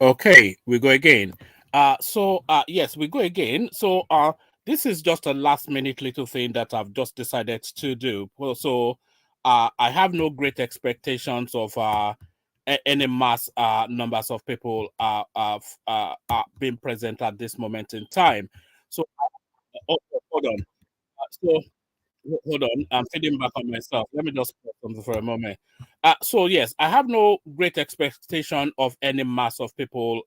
Okay, we go again. Yes, we go again. This is just a last minute little thing that I've just decided to do. I have no great expectations of any mass numbers of people being present at this moment in time. So, hold on. So hold on, I'm feeding back on myself. Let me just pause something for a moment. Yes, I have no great expectation of any mass of people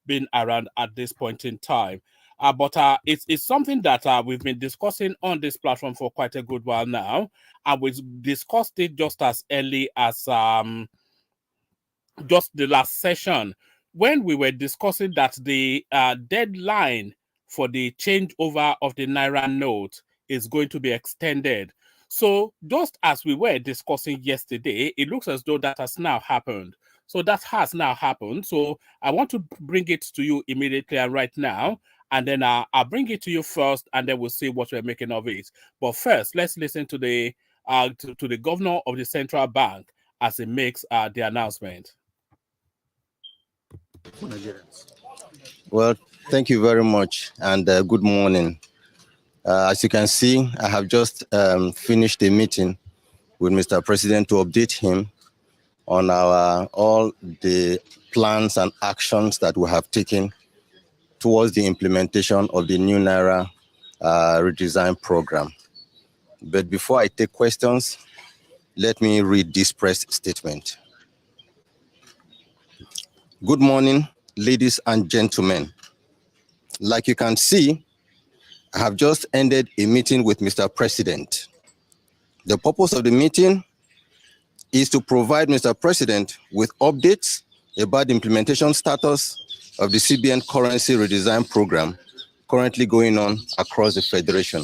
being around at this point in time. But it's something that we've been discussing on this platform for quite a good while now, and we discussed it just as early as just the last session when we were discussing that the deadline for the changeover of the Naira note is going to be extended. So just as we were discussing yesterday, it looks as though that has now happened. So that has now happened. So I want to bring it to you immediately and right now. And then I'll bring it to you first, and then we'll see what we're making of it. But first, let's listen to the governor of the central bank as he makes the announcement. Well, thank you very much, and good morning. As you can see, I have just finished a meeting with Mr. President to update him on all the plans and actions that we have taken towards the implementation of the new Naira redesign program. But before I take questions, let me read this press statement. Good morning, ladies and gentlemen. Like you can see, I have just ended a meeting with Mr. President. The purpose of the meeting is to provide Mr. President with updates about the implementation status of the CBN currency redesign program currently going on across the Federation.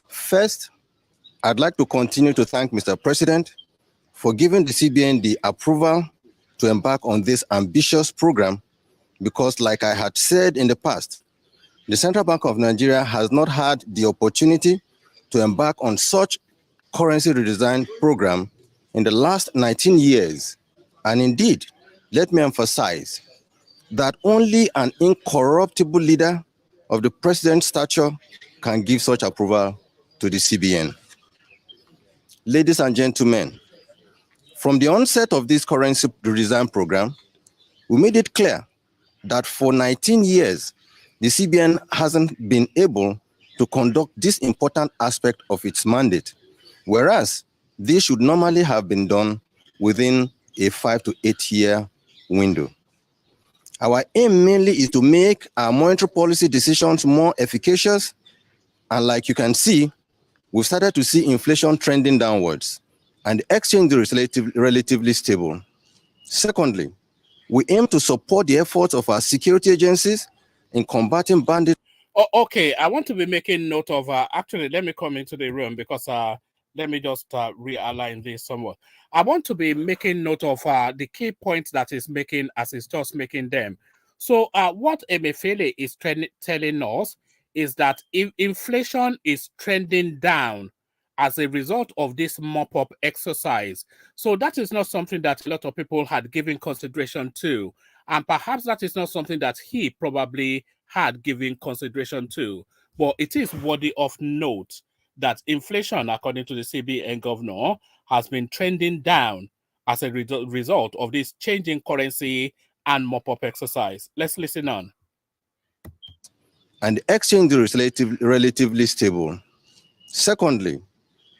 First, I'd like to continue to thank Mr. President for giving the CBN the approval to embark on this ambitious program because, like I had said in the past, the Central Bank of Nigeria has not had the opportunity to embark on such currency redesign program in the last 19 years. And indeed, let me emphasize that only an incorruptible leader of the president's stature can give such approval to the CBN. Ladies and gentlemen, from the onset of this currency redesign program, we made it clear that for 19 years, the CBN hasn't been able to conduct this important aspect of its mandate, whereas this should normally have been done within a 5 to 8 year window. Our aim mainly is to make our monetary policy decisions more efficacious, and like you can see, we've started to see inflation trending downwards, and the exchange rate is relatively stable. Secondly, we aim to support the efforts of our security agencies in combating bandits. Oh, okay, I want to be making note of. Actually, let me come into the room because let me just realign this somewhat. I want to be making note of the key points that is making as it's just making them. So, what Emefiele is telling us is that if inflation is trending down as a result of this mop-up exercise. So that is not something that a lot of people had given consideration to. And perhaps that is not something that he probably had given consideration to. But it is worthy of note that inflation, according to the CBN governor, has been trending down as a result of this changing currency and mop-up exercise. Let's listen on. And the exchange rate is relatively stable. Secondly,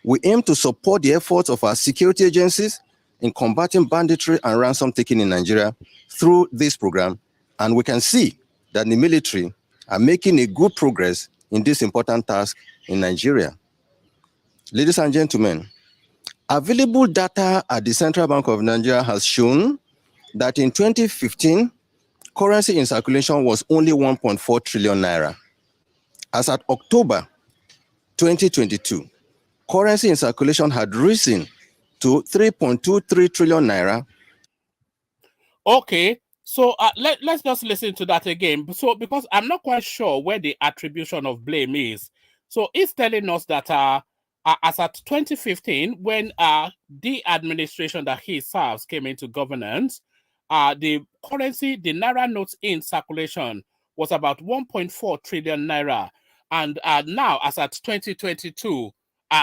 we aim to support the efforts of our security agencies in combating banditry and ransom taking in Nigeria through this program, and we can see that the military are making a good progress in this important task in Nigeria. Ladies and gentlemen, available data at the Central Bank of Nigeria has shown that in 2015, currency in circulation was only 1.4 trillion naira. As at October 2022, currency in circulation had risen to 3.23 trillion naira. Okay, so let's just listen to that again. So, because I'm not quite sure where the attribution of blame is. So, it's telling us that as at 2015, when the administration that he serves came into governance, the currency, the Naira notes in circulation was about 1.4 trillion Naira. And now, as at 2022,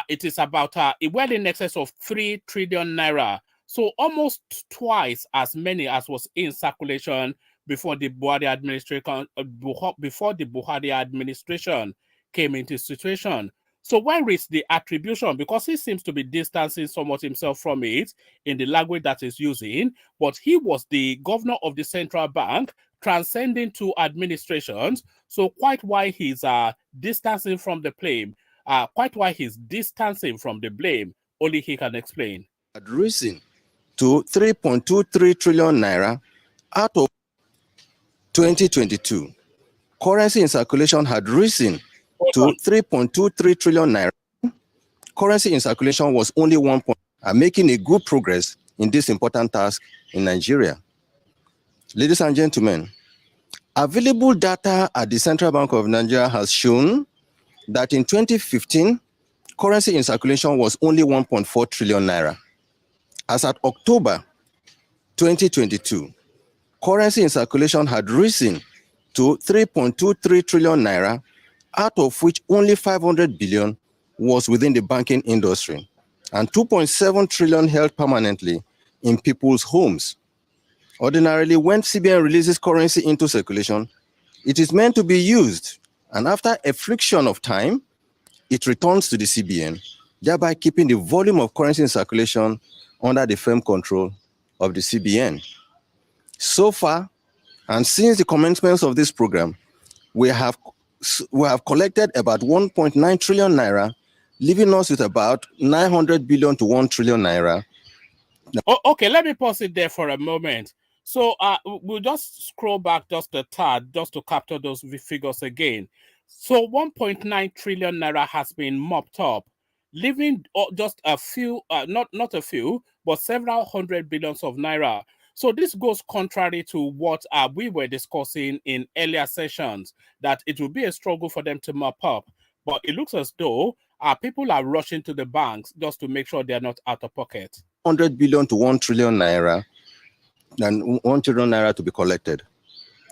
it is about well in excess of 3 trillion Naira. So almost twice as many as was in circulation before the Buhari administration, came into situation. So where is the attribution? Because he seems to be distancing somewhat himself from it in the language that he's using, but he was the governor of the central bank, transcending two administrations. So quite why he's distancing from the blame, only he can explain. Had risen to 3.23 trillion Naira out of 2022. Currency in circulation had risen to 3.23 trillion Naira. Currency in circulation was only 1 point, making a good progress in this important task in Nigeria. Ladies and gentlemen, available data at the Central Bank of Nigeria has shown that in 2015, currency in circulation was only 1.4 trillion Naira. As at October 2022, currency in circulation had risen to 3.23 trillion Naira, out of which only 500 billion was within the banking industry, and 2.7 trillion held permanently in people's homes. Ordinarily, when CBN releases currency into circulation, it is meant to be used, and after a friction of time, it returns to the CBN, thereby keeping the volume of currency in circulation under the firm control of the CBN. So far, and since the commencement of this program, we have collected about 1.9 trillion Naira, leaving us with about 900 billion to 1 trillion Naira. Okay, let me pause it there for a moment. So we'll just scroll back just a tad, just to capture those figures again. So 1.9 trillion Naira has been mopped up, leaving just a few, not a few, but several hundred billions of Naira. So this goes contrary to what we were discussing in earlier sessions, that it will be a struggle for them to mop up. But it looks as though people are rushing to the banks just to make sure they're not out of pocket. 100 billion to 1 trillion Naira, and 1 trillion Naira to be collected.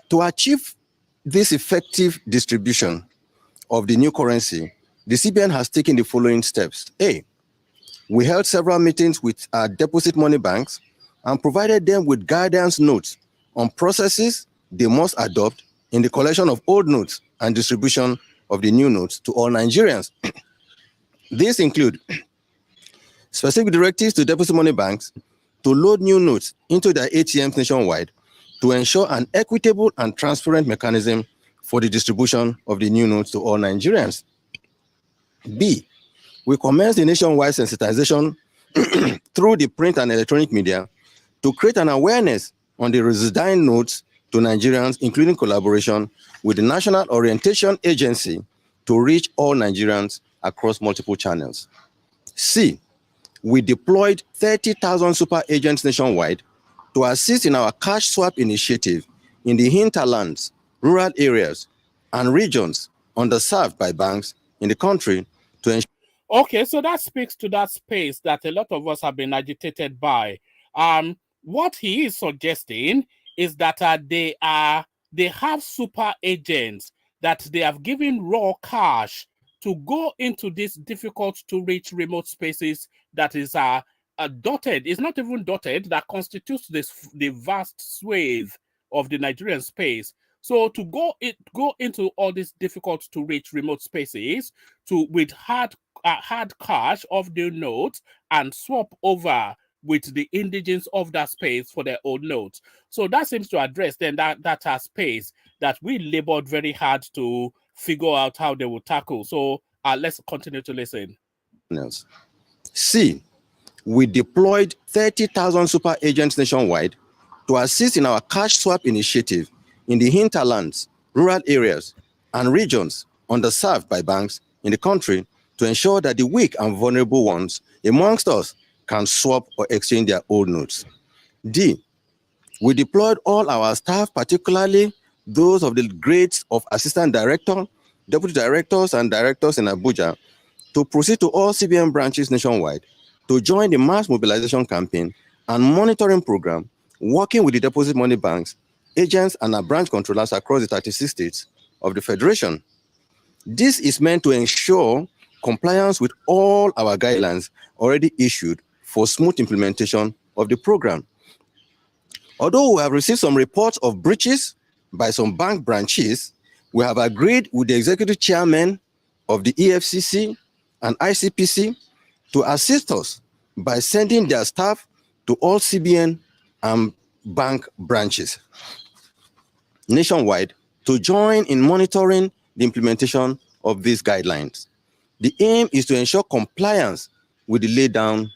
To achieve this effective distribution of the new currency, the CBN has taken the following steps. A, we held several meetings with our deposit money banks and provided them with guidance notes on processes they must adopt in the collection of old notes and distribution of the new notes to all Nigerians. These include specific directives to deposit money banks to load new notes into their ATMs nationwide to ensure an equitable and transparent mechanism for the distribution of the new notes to all Nigerians. B, we commenced the nationwide sensitization through the print and electronic media to create an awareness on the resident notes to Nigerians, including collaboration with the National Orientation Agency to reach all Nigerians across multiple channels. C, we deployed 30,000 super agents nationwide to assist in our cash swap initiative in the hinterlands, rural areas, and regions underserved by banks in the country to ensure. Okay, so that speaks to that space that a lot of us have been agitated by. What he is suggesting is that they have super agents that they have given raw cash to go into these difficult to reach remote spaces that is dotted. It's not even dotted, that constitutes the vast swathe of the Nigerian space. So to go into all these difficult to reach remote spaces with hard cash of the notes and swap over with the indigents of that space for their own notes. So that seems to address then that space that we labored very hard to figure out how they will tackle. So let's continue to listen. C, we deployed 30,000 super agents nationwide to assist in our cash swap initiative in the hinterlands, rural areas, and regions underserved by banks in the country to ensure that the weak and vulnerable ones amongst us can swap or exchange their old notes. D, we deployed all our staff, particularly those of the grades of assistant director, deputy directors, and directors in Abuja, to proceed to all CBN branches nationwide to join the mass mobilization campaign and monitoring program working with the deposit money banks, agents, and our branch controllers across the 36 states of the Federation. This is meant to ensure compliance with all our guidelines already issued for smooth implementation of the program. Although we have received some reports of breaches by some bank branches, we have agreed with the executive chairman of the EFCC and ICPC to assist us by sending their staff to all CBN and bank branches nationwide to join in monitoring the implementation of these guidelines. The aim is to ensure compliance with the laid down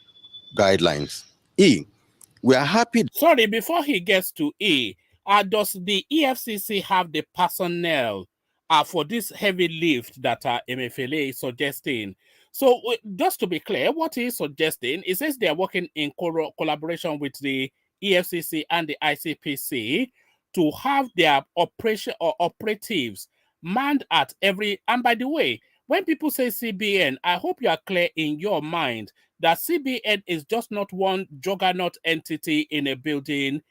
guidelines. We are happy. Sorry, before he gets to does the EFCC have the personnel for this heavy lift that Emefiele is suggesting? So just to be clear, what he's suggesting, he says they are working in collaboration with the EFCC and the ICPC to have their operation or operatives manned at every. And by the way, when people say CBN, I hope you are clear in your mind that CBN is just not one juggernaut entity in a building,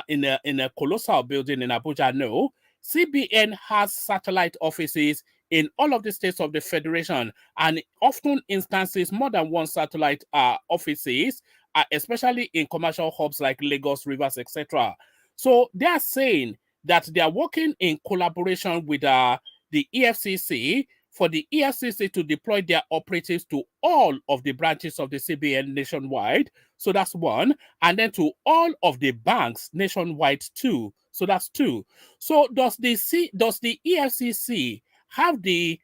in a colossal building in Abuja. No, CBN has satellite offices in all of the states of the Federation, and often instances more than one satellite offices, especially in commercial hubs like Lagos, Rivers, etc. So they are saying that they are working in collaboration with the EFCC for the EFCC to deploy their operatives to all of the branches of the CBN nationwide. So that's one. And then to all of the banks nationwide too. So that's two. So does the EFCC have the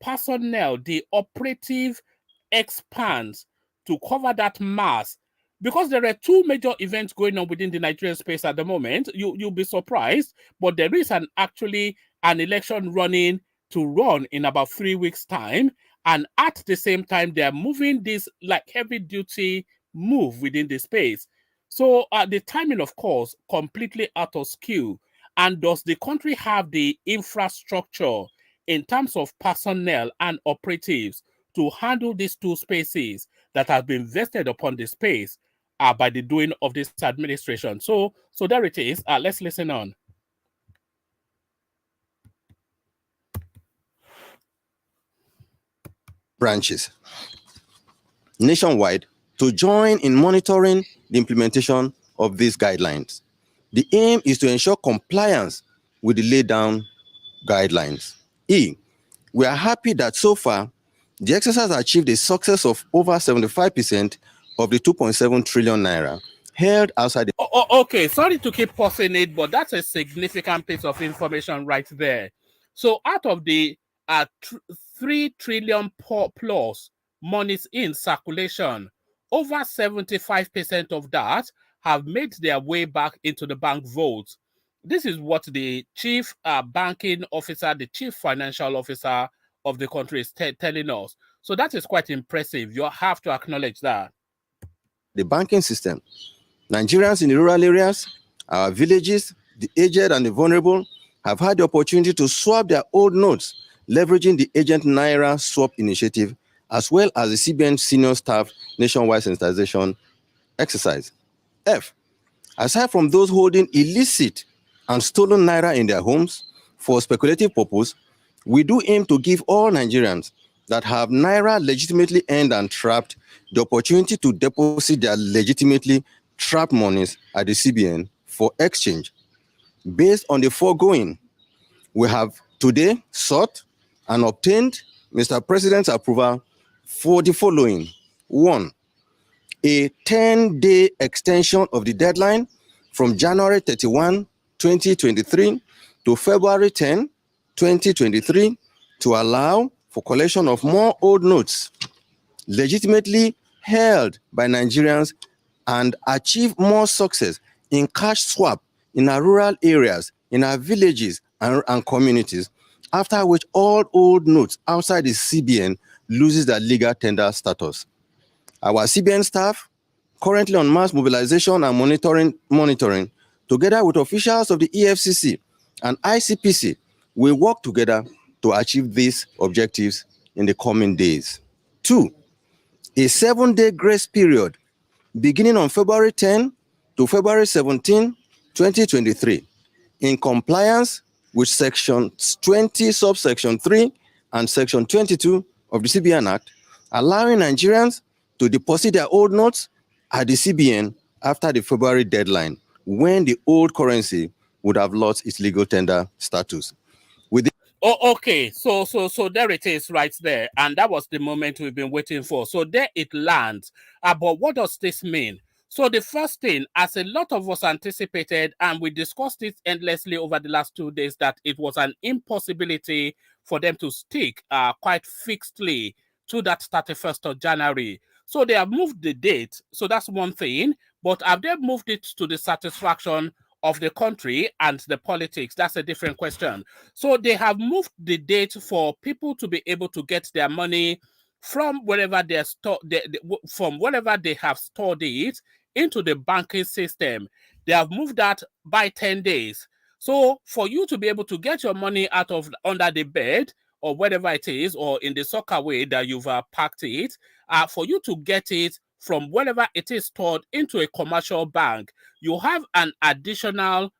personnel, the operative expanse to cover that mass? Because there are two major events going on within the Nigerian space at the moment. You'll be surprised, but there is actually an election to run in about 3 weeks' time, and at the same time they're moving this like heavy duty move within the space. So the timing, of course, completely out of skew. And does the country have the infrastructure in terms of personnel and operatives to handle these two spaces that have been vested upon the space by the doing of this administration? So there it is. Let's listen on. Branches nationwide to join in monitoring the implementation of these guidelines. The aim is to ensure compliance with the laid down guidelines. We are happy that so far the exercise has achieved a success of over 75% of the 2.7 trillion naira held outside the. Okay, sorry to keep pausing it, but that's a significant piece of information right there. So out of the 3 trillion plus monies in circulation, over 75% of that have made their way back into the bank vault. This is what the chief banking officer, the chief financial officer of the country is telling us. So that is quite impressive. You have to acknowledge that. The banking system. Nigerians in the rural areas, our villages, the aged and the vulnerable have had the opportunity to swap their old notes, leveraging the Agent Naira Swap Initiative, as well as the CBN Senior Staff Nationwide Sensitization Exercise. Aside from those holding illicit and stolen Naira in their homes for speculative purpose, we do aim to give all Nigerians that have Naira legitimately earned and trapped the opportunity to deposit their legitimately trapped monies at the CBN for exchange. Based on the foregoing, we have today sought and obtained Mr. President's approval for the following. 1, a 10-day extension of the deadline from January 31, 2023 to February 10, 2023 to allow for collection of more old notes legitimately held by Nigerians and achieve more success in cash swap in our rural areas, in our villages and communities, after which all old notes outside the CBN loses their legal tender status. Our CBN staff, currently on mass mobilization and monitoring, together with officials of the EFCC and ICPC, will work together to achieve these objectives in the coming days. 2, a 7-day grace period beginning on February 10, to February 17, 2023, in compliance with Section 20, subsection 3 and Section 22 of the CBN Act, allowing Nigerians to deposit their old notes at the CBN after the February deadline, when the old currency would have lost its legal tender status. Oh, okay. So there it is right there. And that was the moment we've been waiting for. So there it lands. But what does this mean? So the first thing, as a lot of us anticipated, and we discussed it endlessly over the last 2 days, that it was an impossibility for them to stick quite fixedly to that 31st of January. So they have moved the date. So that's one thing. But have they moved it to the satisfaction of the country and the politics? That's a different question. So they have moved the date for people to be able to get their money from wherever they from wherever they have stored it into the banking system. They have moved that by 10 days. So for you to be able to get your money out of under the bed or whatever it is, or in the soccer way that you've packed it, for you to get it from wherever it is stored into a commercial bank, you have an additional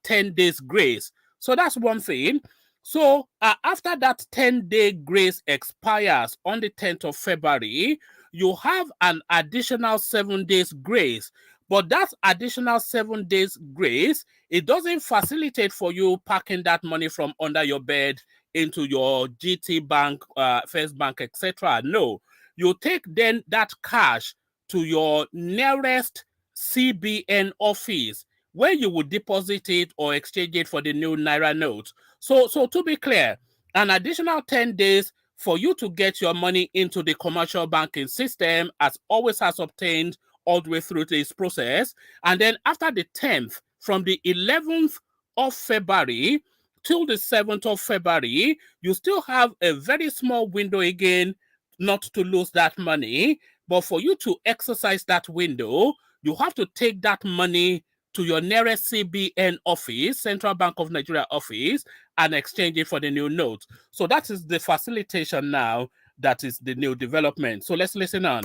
10 days grace. So that's one thing. So after that 10-day grace expires on the 10th of February, you have an additional 7 days grace. But that additional 7 days grace, it doesn't facilitate for you packing that money from under your bed into your GT Bank, First Bank, etc. No, you take then that cash to your nearest CBN office, where you would deposit it or exchange it for the new Naira note. So to be clear, an additional 10 days for you to get your money into the commercial banking system, as always has obtained all the way through this process. And then after the 10th, from the 11th of February till the 7th of February, you still have a very small window again not to lose that money. But for you to exercise that window, you have to take that money to your nearest CBN office, Central Bank of Nigeria office, and exchange it for the new note. So that is the facilitation now. That is the new development. So let's listen on.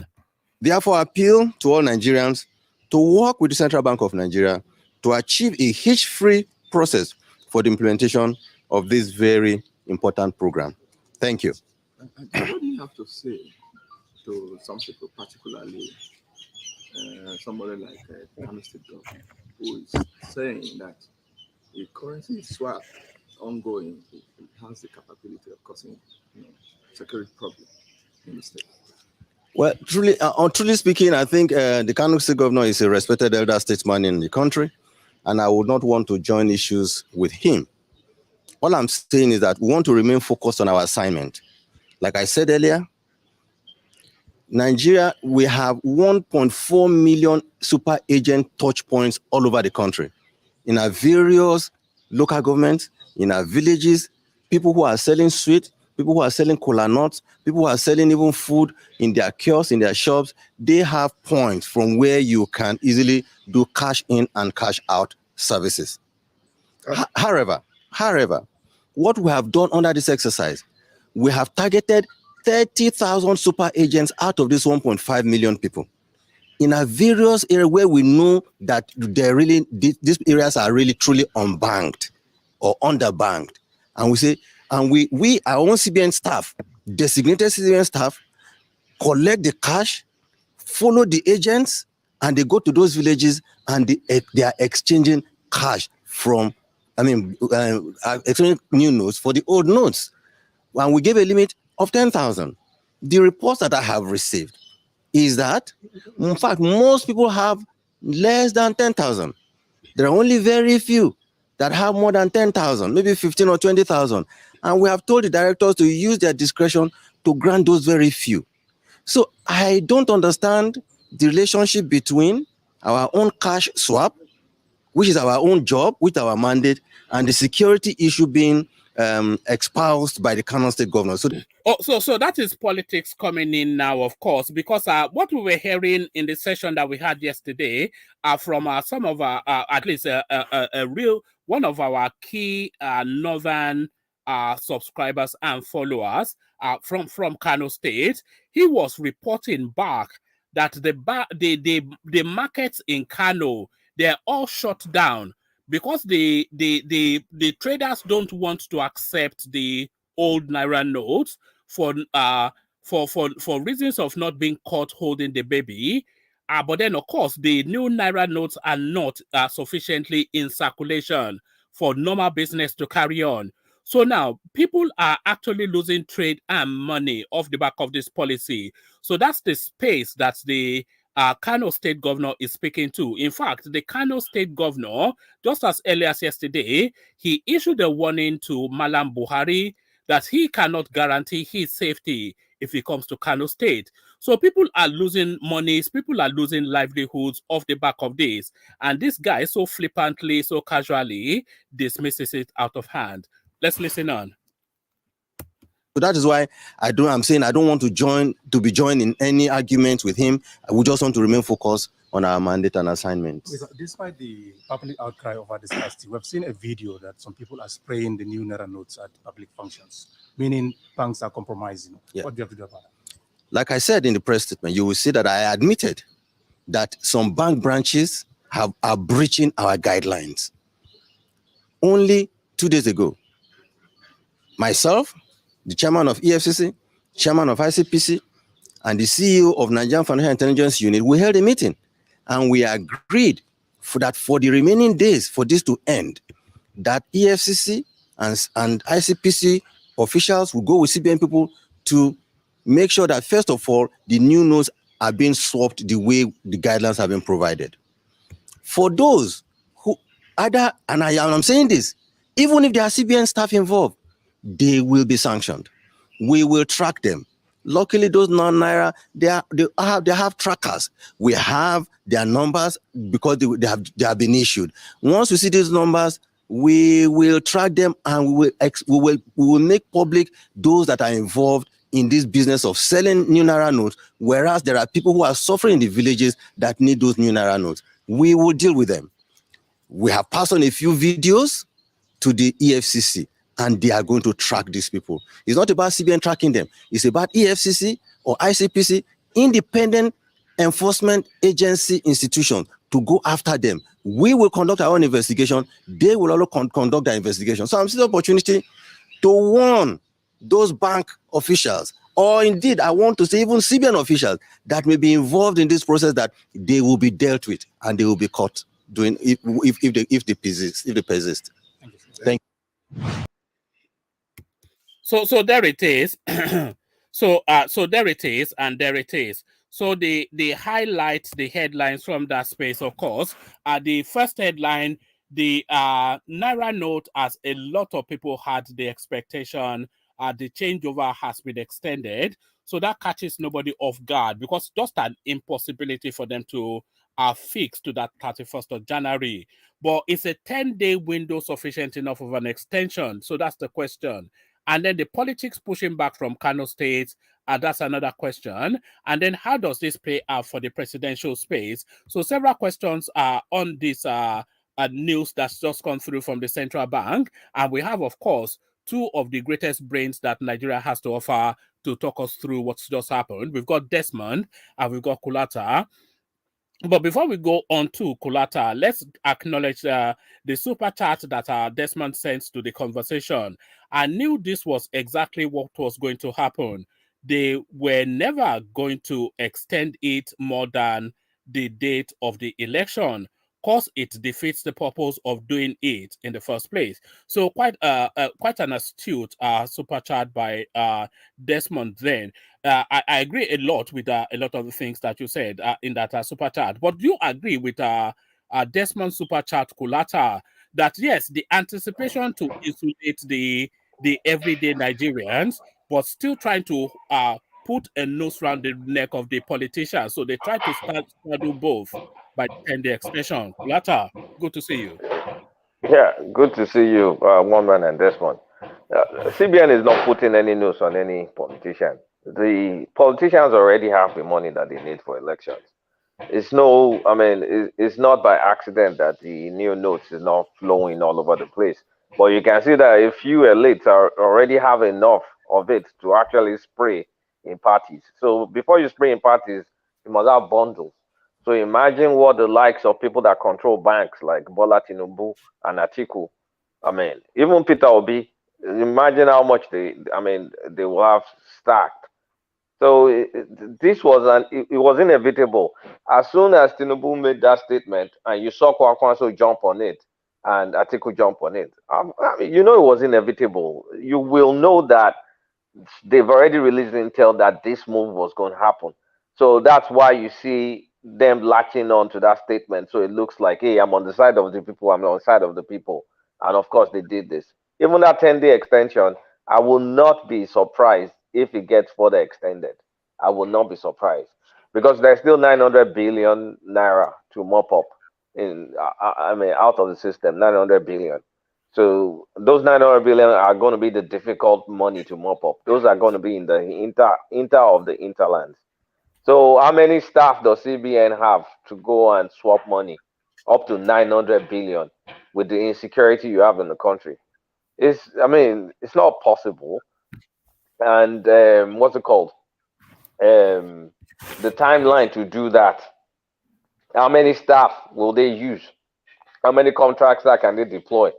Therefore, appeal to all Nigerians to work with the Central Bank of Nigeria to achieve a hitch-free process for the implementation of this very important program. Thank you. What do you have to say to some people, particularly somebody like Kano State government, who is saying that the currency swap ongoing, it has the capability of causing security problem in the state? Well, truly speaking, I think the Kano State governor is a respected elder statesman in the country, and I would not want to join issues with him. All I'm saying is that we want to remain focused on our assignment. Like I said earlier, Nigeria, we have 1.4 million super agent touch points all over the country, in our various local governments, in our villages, people who are selling sweet, people who are selling cola nuts, people who are selling even food in their kiosks, in their shops. They have points from where you can easily do cash in and cash out services. However, what we have done under this exercise, we have targeted 30,000 super agents out of this 1.5 million people in a various areas where we know that these areas are really truly unbanked or underbanked. And we say, and we our own CBN staff, designated CBN staff, collect the cash, follow the agents, and they go to those villages and they are exchanging cash from, exchanging new notes for the old notes. And we gave a limit of 10,000. The reports that I have received is that, in fact, most people have less than 10,000. There are only very few that have more than 10,000, maybe 15 or 20,000. And we have told the directors to use their discretion to grant those very few. So I don't understand the relationship between our own cash swap, which is our own job with our mandate, and the security issue being espoused by the Kano State governor. So that is politics coming in now, of course, because what we were hearing in the session that we had yesterday from some of our, at least one of our key northern subscribers and followers from Kano State. He was reporting back that the markets in Kano, they're all shut down because the traders don't want to accept the old Naira notes for reasons of not being caught holding the baby. But then, of course, the new Naira notes are not sufficiently in circulation for normal business to carry on. So now people are actually losing trade and money off the back of this policy. So that's the space that the Kano State Governor is speaking to. In fact, the Kano State Governor, just as early as yesterday, he issued a warning to Malam Buhari that he cannot guarantee his safety if it comes to Kano State. So people are losing monies, people are losing livelihoods off the back of this. And this guy so flippantly, so casually dismisses it out of hand. Let's listen on. So that is why I'm saying I don't want to be joined in any argument with him. We just want to remain focused on our mandate and assignment. Despite the public outcry over this last year, we've seen a video that some people are spraying the new Naira notes at public functions, meaning banks are compromising. Yeah. What do you have to do about that? Like I said in the press statement, you will see that I admitted that some bank branches are breaching our guidelines. Only 2 days ago, myself, the chairman of EFCC, chairman of ICPC, and the CEO of Nigerian Financial Intelligence Unit, we held a meeting and we agreed that for the remaining days for this to end, that EFCC and ICPC officials will go with CBN people to make sure that, first of all, the new notes are being swapped the way the guidelines have been provided. For those who either, and I'm saying this, even if there are CBN staff involved, they will be sanctioned. We will track them. Luckily, those non-Naira, they have trackers. We have their numbers because they have been issued. Once we see these numbers, we will track them and we will make public those that are involved in this business of selling new Naira notes, whereas there are people who are suffering in the villages that need those new Naira notes. We will deal with them. We have passed on a few videos to the EFCC, and they are going to track these people. It's not about CBN tracking them. It's about EFCC or ICPC, independent enforcement agency institution, to go after them. We will conduct our own investigation. They will also conduct their investigation. So I'm seeing the opportunity to warn those bank officials, or indeed, I want to say even CBN officials that may be involved in this process, that they will be dealt with and they will be caught doing if they persist. Thank you. So there it is. So there it is, and there it is. So the highlights, the headlines from that space, of course, the first headline, the Naira note, as a lot of people had the expectation, the changeover has been extended. So that catches nobody off guard, because just an impossibility for them to fix to that 31st of January. But is a 10-day window sufficient enough of an extension? So that's the question. And then the politics pushing back from Kano State, that's another question. And then how does this play out for the presidential space? So several questions are on this news that's just come through from the central bank. And we have, of course, two of the greatest brains that Nigeria has to offer to talk us through what's just happened. We've got Desmond and we've got Kulata. But before we go on to Kulata, let's acknowledge the super chat that Desmond sent to the conversation. I knew this was exactly what was going to happen. They were never going to extend it more than the date of the election, because it defeats the purpose of doing it in the first place. So quite an astute super chat by Desmond then. I agree a lot with a lot of the things that you said in that super chat. But do you agree with Desmond super chat, Kulata, that yes, the anticipation to insulate the everyday Nigerians, but still trying to put a noose around the neck of the politicians? So they try to do both by the 10-day extension. Kulata, good to see you. Yeah, good to see you, One Man and Desmond. CBN is not putting any noose on any politician. The politicians already have the money that they need for elections. It's not by accident that the new notes is not flowing all over the place. But you can see that a few elites already have enough of it to actually spray in parties. So before you spray in parties, you must have bundles. So imagine what the likes of people that control banks like Bola Tinubu and Atiku, I mean, even Peter Obi, imagine how much they will have stacked. So this was it was inevitable. As soon as Tinubu made that statement, and you saw Kwankwaso jump on it, and Atiku jump on it, I mean, you know it was inevitable. You will know that they've already released intel that this move was going to happen. So that's why you see them latching on to that statement. So it looks like, hey, I'm on the side of the people, I'm on the side of the people. And of course, they did this. Even that 10-day extension, I will not be surprised if it gets further extended. I will not be surprised because there's still 900 billion naira to mop up in, I mean, out of the system, 900 billion. So those 900 billion are going to be the difficult money to mop up. Those are going to be in the inter of the interlands. So how many staff does CBN have to go and swap money? Up to 900 billion with the insecurity you have in the country. I mean, it's not possible. And what's it called? Um, the timeline to do that. How many staff will they use? How many contracts that can they deploy?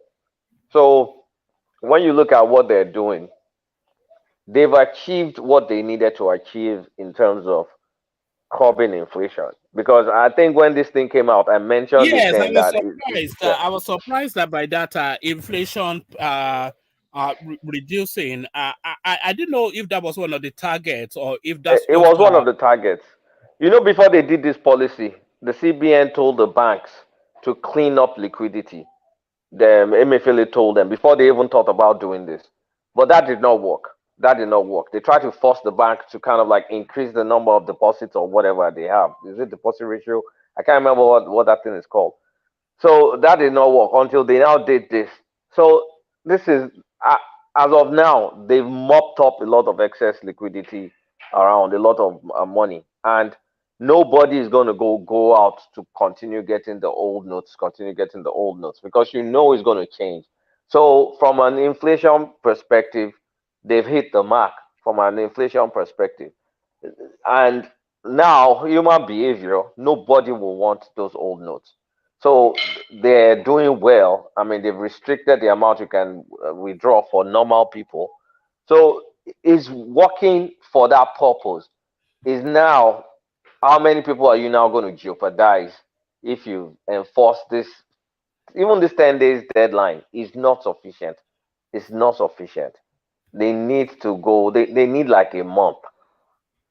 So when you look at what they're doing, they've achieved what they needed to achieve in terms of curbing inflation. Because I think when this thing came out, I mentioned it Yes, I then was that surprised. yeah, I was surprised that by that inflation reducing. I didn't know if that was one of the targets or if that's it just was one of the targets. You know, before they did this policy, the CBN told the banks to clean up liquidity. The Emefiele told them before they even thought about doing this. But that did not work. That did not work. They tried to force the bank to kind of like increase the number of deposits or whatever they have. Is it deposit ratio? I can't remember what that thing is called. So that did not work until they now did this. So this is as of now, they've mopped up a lot of excess liquidity around, a lot of money, and nobody is going to go out to continue getting the old notes, because you know it's going to change. So from an inflation perspective, they've hit the mark from an inflation perspective, and now human behavior, nobody will want those old notes. So they're doing well. I mean, they've restricted the amount you can withdraw for normal people. So it's working for that purpose. Is now how many people are you now going to jeopardize if you enforce this? Even this 10 days deadline is not sufficient. It's not sufficient. They need to go, they need like a month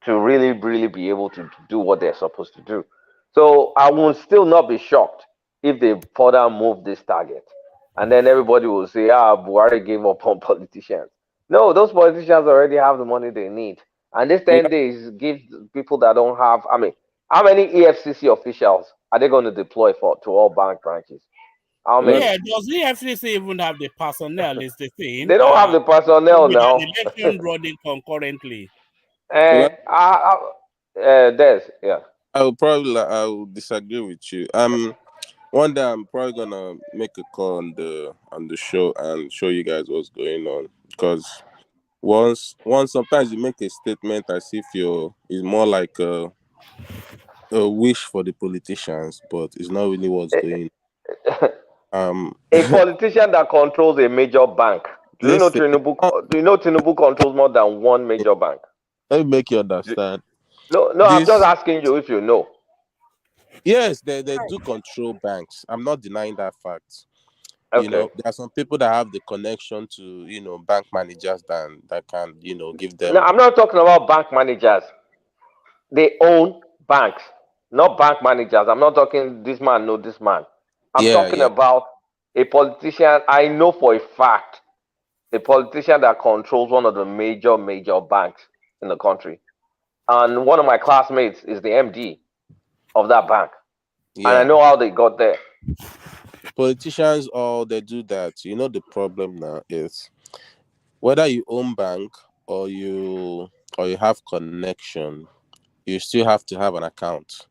to really be able to do what they're supposed to do. So I will still not be shocked if they further move this target. And then everybody will say, Buhari gave up on politicians. No, those politicians already have the money they need. And this 10 days gives people that don't have, I mean, how many EFCC officials are they going to deploy to all bank branches? How many? Yeah, does the FCC even have the personnel? Is the thing They don't have the personnel with now. an election running concurrently? Eh, Des, yeah. I will disagree with you. One day I'm probably gonna make a call on the show and show you guys what's going on, because once sometimes you make a statement as if it's more like a wish for the politicians, but it's not really what's going on. A politician that controls a major bank. Do you know Listen, Tinubu? Do you know Tinubu controls more than one major bank? let me make you understand. No, no. I'm just This asking you if you know. Yes, they do control banks. I'm not denying that fact. Okay. There are some people that have the connection to, bank managers that can, give No, them. I'm not talking about bank managers. They own banks, not bank managers. I'm not talking this man, no, this man. I'm Yeah, talking yeah. about a politician. I know for a fact a politician that controls one of the major banks in the country. And one of my classmates is the MD of that bank. And I Yeah. know how they got there. Politicians, all they do that. The problem now is whether you own bank or you have connection, you still have to have an account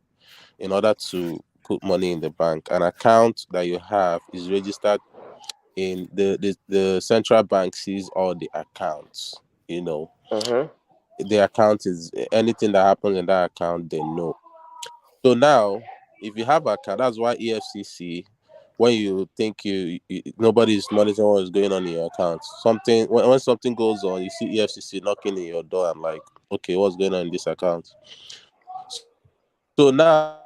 in order to put money in the bank. An account that you have is registered in the central bank, sees all the accounts. Mm-hmm. The account is anything that happens in that account, they know. So now, if you have a car, that's why EFCC, when you think nobody's monitoring what's going on in your account, something when something goes on, you see EFCC knocking in your door and like, okay, what's going on in this account? So now,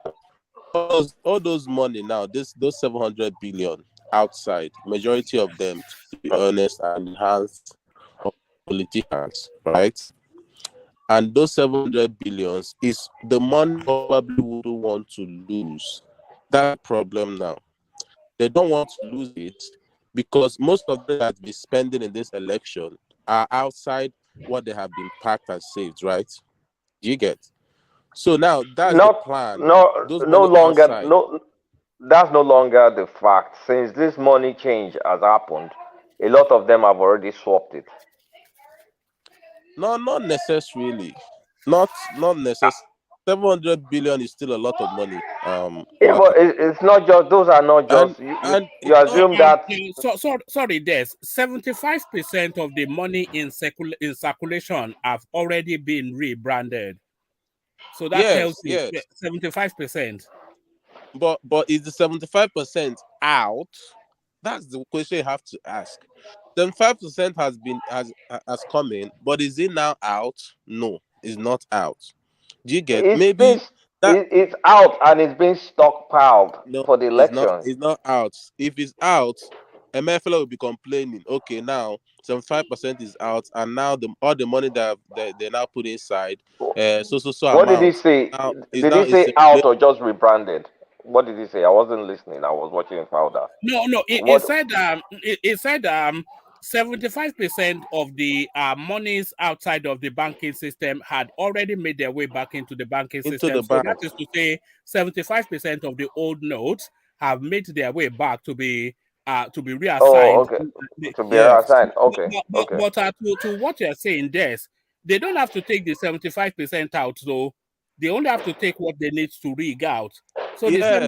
all those money now, those 700 billion outside, majority of them, to be honest, are in the hands of politicians, right? And those 700 billions is the money probably wouldn't want to lose. That's the problem now. They don't want to lose it because most of them that be spending in this election are outside what they have been packed and saved, right? Do you get? So now that's the Not, plan. no, Those no money longer, outside. no, that's no longer the fact. Since this money change has happened, a lot of them have already swapped it. No, not necessarily. Not necessarily. 700 billion is still a lot of money. Yeah, but it's not just, those are not And just, you, and you assume that. Sorry, there's 75% of the money in circulation have already been rebranded. So that tells yes, you yes. 75%. But is the 75% out? That's the question you have to ask. 75% has come in, but is it now out? No, it's not out. Do you get? It's been, Maybe that it's out and it's been stockpiled no, for the it's not. elections. It's not out. If it's out, Emefiele will be complaining. Okay, now 75% is out, and now all the money that they now put inside, so What did he amount say? now is Did now he in say out circulation. or just rebranded? What did he say? I wasn't listening. I was watching powder. No, it What? said it said 75% of the monies outside of the banking system had already made their way back into the banking Into system. the So that bank. is to say 75% of the old notes have made their way back to be Oh, reassigned. okay. To be Yes. assigned. Okay, okay. To what you're saying, this they don't have to take the 75% out, so they only have to take what they need to rig out. So the Yeah.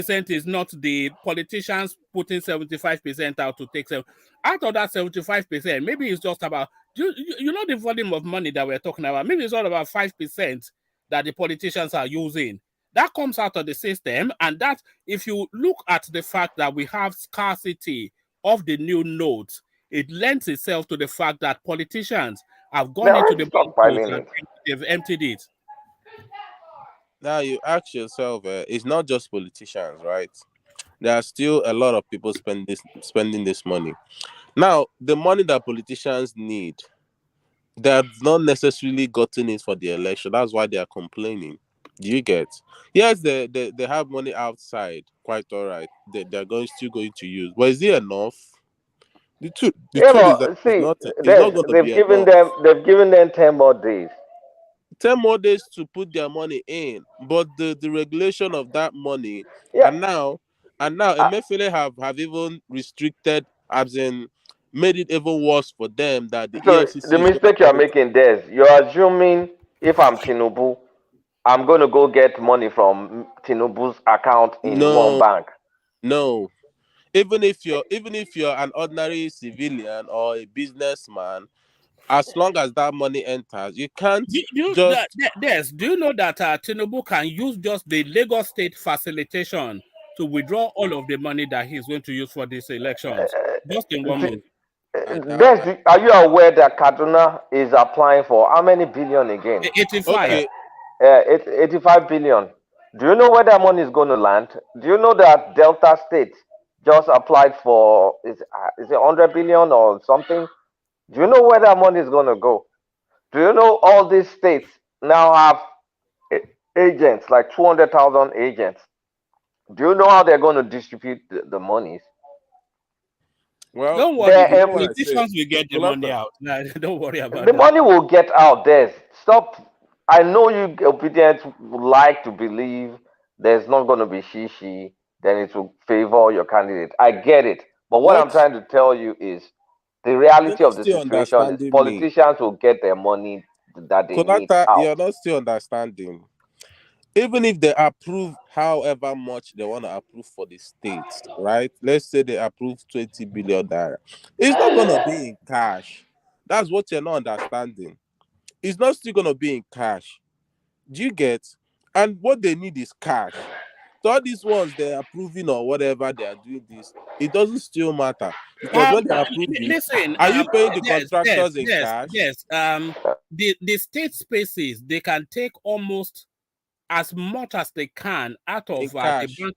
75% is not the politicians putting 75% out to take some out of that 75%. Maybe it's just about you know the volume of money that we're talking about. Maybe it's all about 5% that the politicians are using. That comes out of the system, and that if you look at the fact that we have scarcity of the new notes, it lends itself to the fact that politicians have They're gone into already the banknotes stockpiling and it. they've emptied it. Now you ask yourself, it's not just politicians, right? There are still a lot of people spending this money. Now, the money that politicians need, they have not necessarily gotten it for the election. That's why they are complaining. Do you get? Yes, they have money outside, quite all right. They're still going to use. But is it enough? The Yeah, truth is that but see, it's not going to be enough. they've given them 10 more days. 10 more days to put their money in, but the regulation of that money, Yeah. and now Uh, Emefiele have even restricted, as in made it even worse for them, that the so the EFCC is going to mistake you are monitor. making there is you're assuming if I'm Tinubu, I'm going to go get money from Tinubu's account in one No, bank. no. Even if you're an ordinary civilian or a businessman, as long as that money enters, you can't just Do you know that Tinubu can use just the Lagos State facilitation to withdraw all of the money that he's going to use for these elections just in one T- month? I doubt that. Are you aware that Kaduna is applying for how many billion again? 85. Okay, It's 85 billion. Do you know where that money is going to land? Do you know that Delta State just applied for is it 100 billion or something? Do you know where that money is going to go? Do you know all these states now have agents, like 200,000 agents? Do you know how they're going to distribute the monies? well, Don't worry, you the They're, know what I say, politicians will get the money Jonathan. out. Nah, don't worry about the that. money will get out there. Stop. I know you obedient would like to believe there's not going to be shishi, then it will favor your candidate. I get it. But what I'm What? trying to tell you is the You're reality not of the still situation is understanding me. politicians will get their money that they need Konata, out. you're not still understanding. Even if they approve however much they want to approve for the states, right? Let's say they approve 20 billion naira. It's not gonna be in cash. That's what you're not understanding. It's not still gonna be in cash. Do you get? and what they need is cash. So all these ones they are approving or whatever they are doing this, it doesn't still matter because when they approve it, Listen, are you paying the yes, yes, contractors in yes, cash? yes. The state spaces, they can take almost as much as they can out In of the cash. bank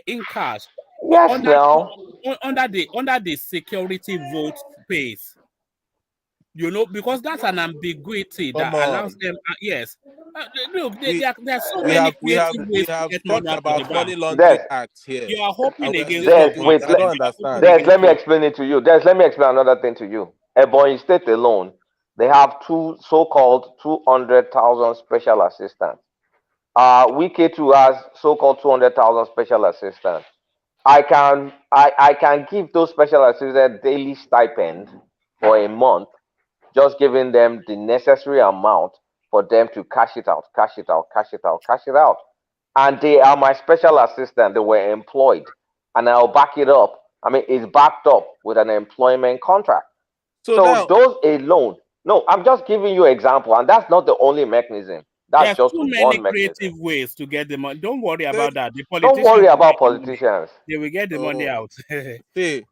in cash Yes, under now. under the security vote space. You know, because that's an ambiguity that Come allows on. them. Yes, look, We there are so we many have we have creative we ways to have get money talked out of the about bank. money laundering Des, acts here. You are hoping And we are against still hope, Des, my talking. wait, I friend. don't You are hoping understand. Des, against let me hope. explain it to you. Des, let me explain another thing to you. Ebonyi State alone, they have two so-called 200,000 special assistants. Wike too has so-called 200,000 special assistants. I can give those special assistants daily stipend for a month, just giving them the necessary amount for them to cash it out, cash it out, cash it out, cash it out. And they are my special assistant. They were employed, and I'll back it up. I mean, it's backed up with an employment contract. So So now, those alone, no, I'm just giving you an example, and that's not the only mechanism. That's There's just too many one mechanism. creative ways to get the money. Don't worry they, about that. The Don't politicians worry will about get the money. politicians. They will get the money oh, out. see,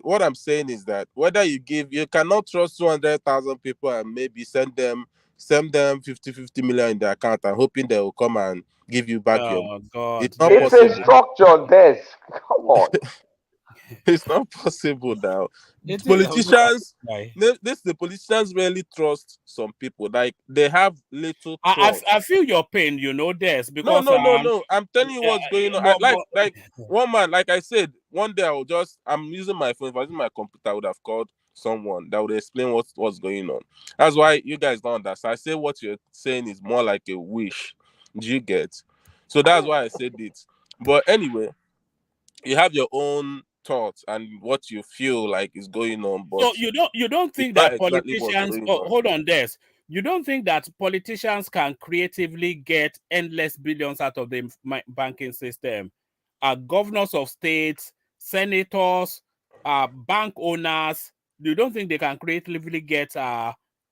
what I'm saying is that whether you cannot trust 200,000 people and maybe send them 50 million in their account and hoping they will come and give you back your. Oh God, It's not It's this a possible. structure, this. Come on. It's not possible now. it is. Oh, look at Politicians, this guy. the politicians really trust some people. Like they have little trust. I feel your pain, you know, this No, because no, no, no. I'm telling you what's going on. I, but like one man, like I said, one day I'm using my phone. If I was using my computer, I would have called someone that would explain what's going on. That's why you guys don't understand. I say what you're saying is more like a wish. Do you get? So that's why I said it. But anyway, you have your own thoughts and what you feel like is going on, but so you don't it's think not that exactly what's politicians? going Oh, on. hold on, this. You don't think that politicians can creatively get endless billions out of the banking system? Governors of states, senators, bank owners. You don't think they can creatively get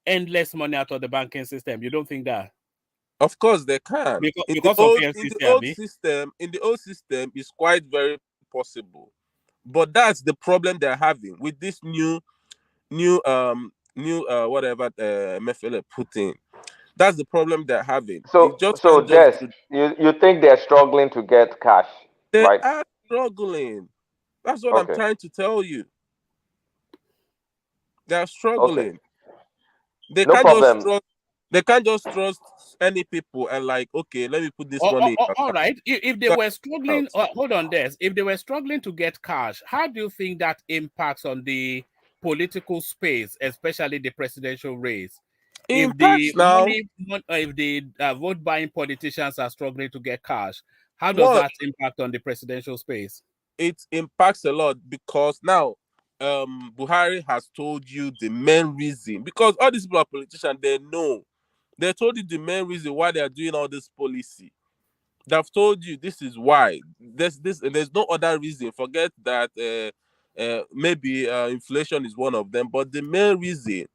endless money out of the banking system? You don't think that Of course they can. because of FCC, Abi? In the old system, it's quite very possible. But that's the problem they're having with this new whatever Emefiele put in. That's the problem they're having. They just So can't just Des, do. you think they're struggling to get cash, They right? are struggling. That's what I'm Okay. trying to tell you. They are Okay. struggling. They No can't just problem. trust. They can't just trust any people and like, okay, let me put this money in your All account. right. If they So were struggling, out. hold on, this. If they were struggling to get cash, how do you think that impacts on the political space, especially the presidential race? If the Impacts now. if the vote buying politicians are struggling to get cash, how does One, that impact on the presidential space? it impacts a lot because now Buhari has told you the main reason, because all these people are politicians, they told you the main reason why they are doing all this policy. They've told you this is why. There's no other reason. Forget that maybe inflation is one of them, but the main reason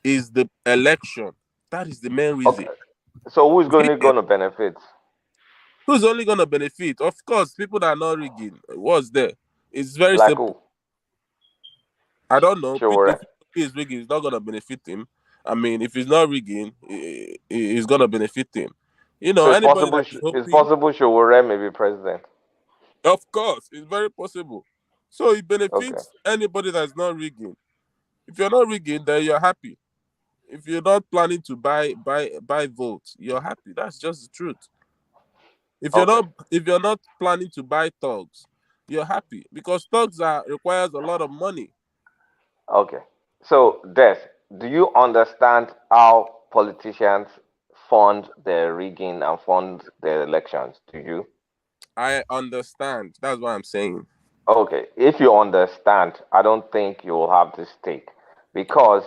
is the election. That is the main reason. Okay. So who's going Yes. to benefit? Who's only gonna benefit? Of course, people that are not rigging. What's there? It's very Like simple. who? I don't know. Sure. If he is rigging, it's not gonna benefit him. I mean, if he's not rigging, it's gonna benefit him. So it's Anybody possible. that is It's hoping, possible Sure may be president. of course, it's very possible. So it Okay. benefits anybody that's not rigging. If you're not rigging, then you're happy. If you're not planning to buy votes, you're happy. That's just the truth. Okay. If you're not planning to buy thugs, you're happy because thugs requires a lot of money. Okay. So Des, do you understand how politicians fund their rigging and fund their elections? Do you? I understand. That's what I'm saying. Okay. If you understand, I don't think you will have this stake because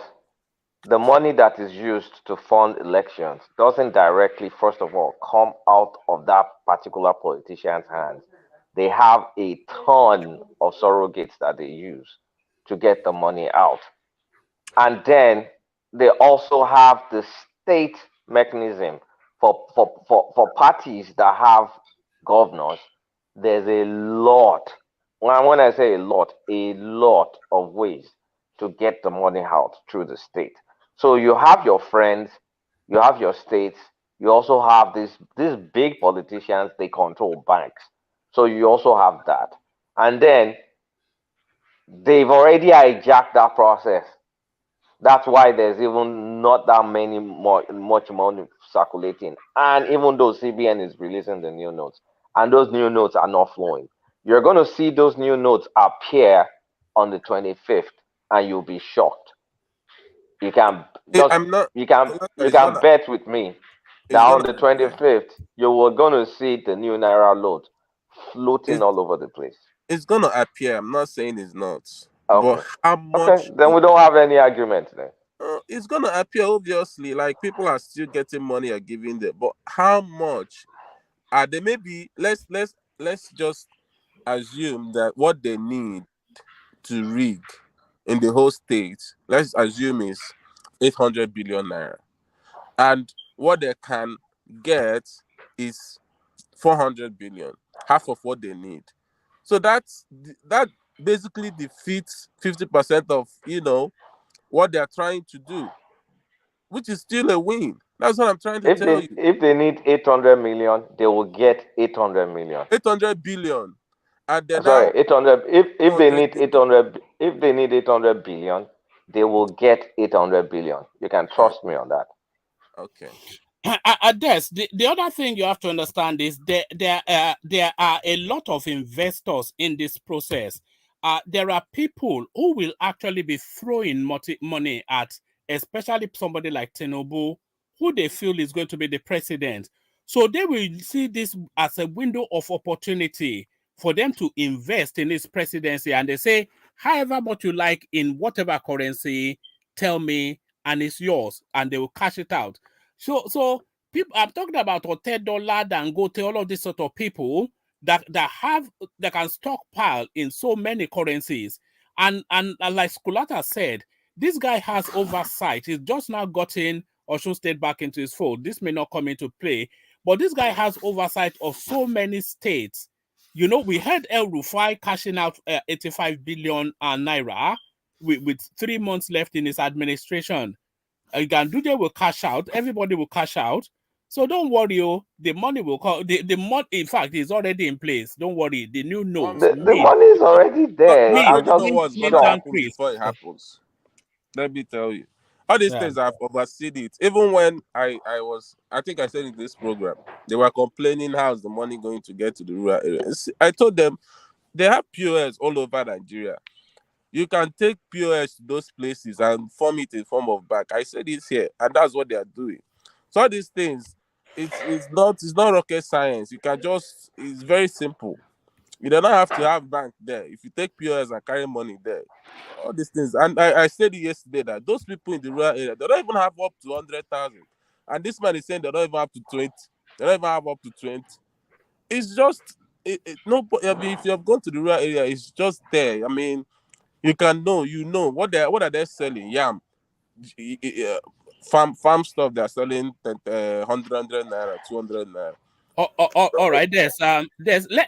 the money that is used to fund elections doesn't directly, first of all, come out of that particular politician's hands. They have a ton of surrogates that they use to get the money out. And then they also have the state mechanism for parties that have governors, there's a lot. When I say a lot of ways to get the money out through the state. So you have your friends, you have your states, you also have these big politicians, they control banks. So you also have that. And then they've already hijacked that process. That's why there's even not that much money circulating. And even though CBN is releasing the new notes, and those new notes are not flowing, you're going to see those new notes appear on the 25th, and you'll be shocked. You can just I'm not. you can bet with me that It's on gonna the appear. 25th you were going to see the new Naira load floating It's all over the place. it's gonna appear. I'm not saying it's not, but Okay. how Okay. much? Then we don't have any argument then. It's gonna appear obviously. Like people are still getting money are giving them, but how much are they? Maybe let's just assume that what they need to rig in the whole state, let's assume is 800 billion naira, and what they can get is 400 billion, half of what they need. So that basically defeats 50% of what they're trying to do, which is still a win. That's what I'm trying to If tell they you. if they need 800 million, they will get 800 million. 800 billion, and then Sorry, now 800. If they 400 need billion. 800, if they need 800 billion, they will get 800 billion. You can trust me on that. Okay. Des, the other thing you have to understand is there are a lot of investors in this process. There are people who will actually be throwing money at, especially somebody like Tinubu, who they feel is going to be the president. So they will see this as a window of opportunity for them to invest in his presidency. And they say, however much you like in whatever currency, tell me, and it's yours. And they will cash it out. So people, I'm talking about $10, Dangote, all of these sort of people that can stockpile in so many currencies. And like Skulata said, this guy has oversight. He's just now gotten Osun State back into his fold. This may not come into play, but this guy has oversight of so many states. You know, we heard El Rufai cashing out 85 billion naira with 3 months left in his administration. Ganduje will cash out. Everybody will cash out. So don't worry, the money will come. The money, in fact, is already in place. Don't worry. The new notes, The money is already there. You I'm already know just what's gonna shocked. happen before it happens. Let me tell you. All these Yeah. things I've overseen it. Even when I think I said in this program, they were complaining how's the money going to get to the rural areas. I told them they have POS all over Nigeria. You can take POS to those places and form it in form of bank. I said it here, and that's what they are doing. So all these things, it's not rocket science. You can just it's very simple. You do not have to have bank there. If you take POS and carry money there, all these things. And I said it yesterday that those people in the rural area, they don't even have up to 100,000. And this man is saying they don't even have to 20. They don't even have up to 20. It's just, no, I mean, if you have gone to the rural area, it's just there. I mean, you can know, what are they selling? Yam, farm stuff they're selling 100 naira, 200 naira. All right,